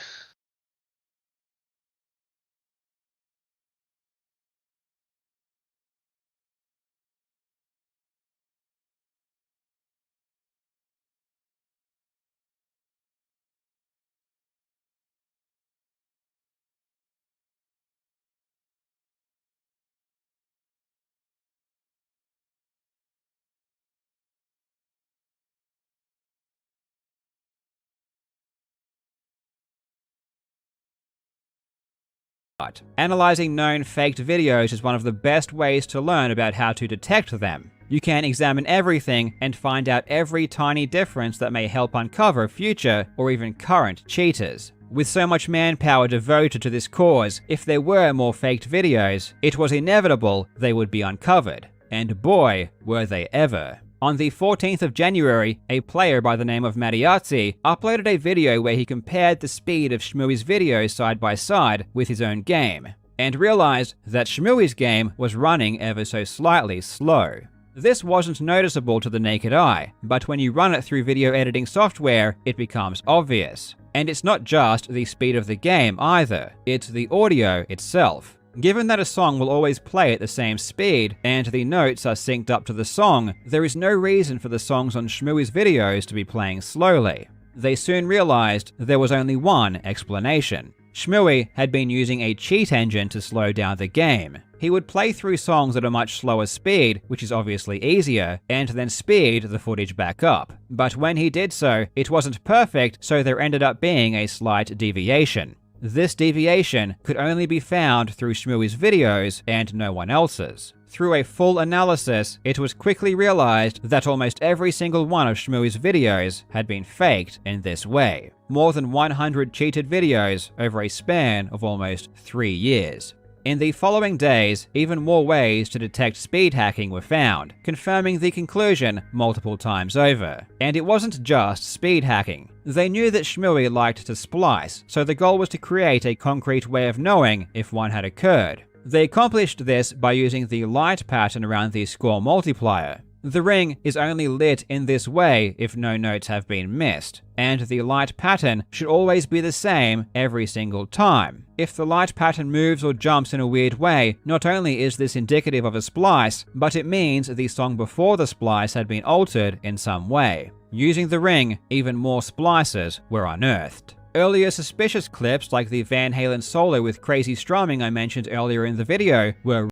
Analyzing known faked videos is one of the best ways to learn about how to detect them. You can examine everything and find out every tiny difference that may help uncover future or even current cheaters. With so much manpower devoted to this cause, if there were more faked videos, it was inevitable they would be uncovered. And boy, were they ever. On the 14th of January, a player by the name of Mariazzi uploaded a video where he compared the speed of Shmooey's videos side by side with his own game, and realized that Shmooey's game was running ever so slightly slow. This wasn't noticeable to the naked eye, but when you run it through video editing software, it becomes obvious. And it's not just the speed of the game either, it's the audio itself. Given that a song will always play at the same speed, and the notes are synced up to the song, there is no reason for the songs on Shmooey's videos to be playing slowly. They soon realized there was only one explanation. Shmooey had been using a cheat engine to slow down the game. He would play through songs at a much slower speed, which is obviously easier, and then speed the footage back up. But when he did so, it wasn't perfect, so there ended up being a slight deviation. This deviation could only be found through Shmooey's videos and no one else's. Through a full analysis, it was quickly realized that almost every single one of Shmooey's videos had been faked in this way. More than 100 cheated videos over a span of almost 3 years. In the following days, even more ways to detect speed hacking were found, confirming the conclusion multiple times over. And it wasn't just speed hacking. They knew that Shmooey liked to splice, so the goal was to create a concrete way of knowing if one had occurred. They accomplished this by using the light pattern around the score multiplier. The ring is only lit in this way if no notes have been missed, and the light pattern should always be the same every single time. If the light pattern moves or jumps in a weird way, not only is this indicative of a splice, but it means the song before the splice had been altered in some way. Using the ring, even more splices were unearthed. Earlier suspicious clips like the Van Halen solo with crazy strumming I mentioned earlier in the video were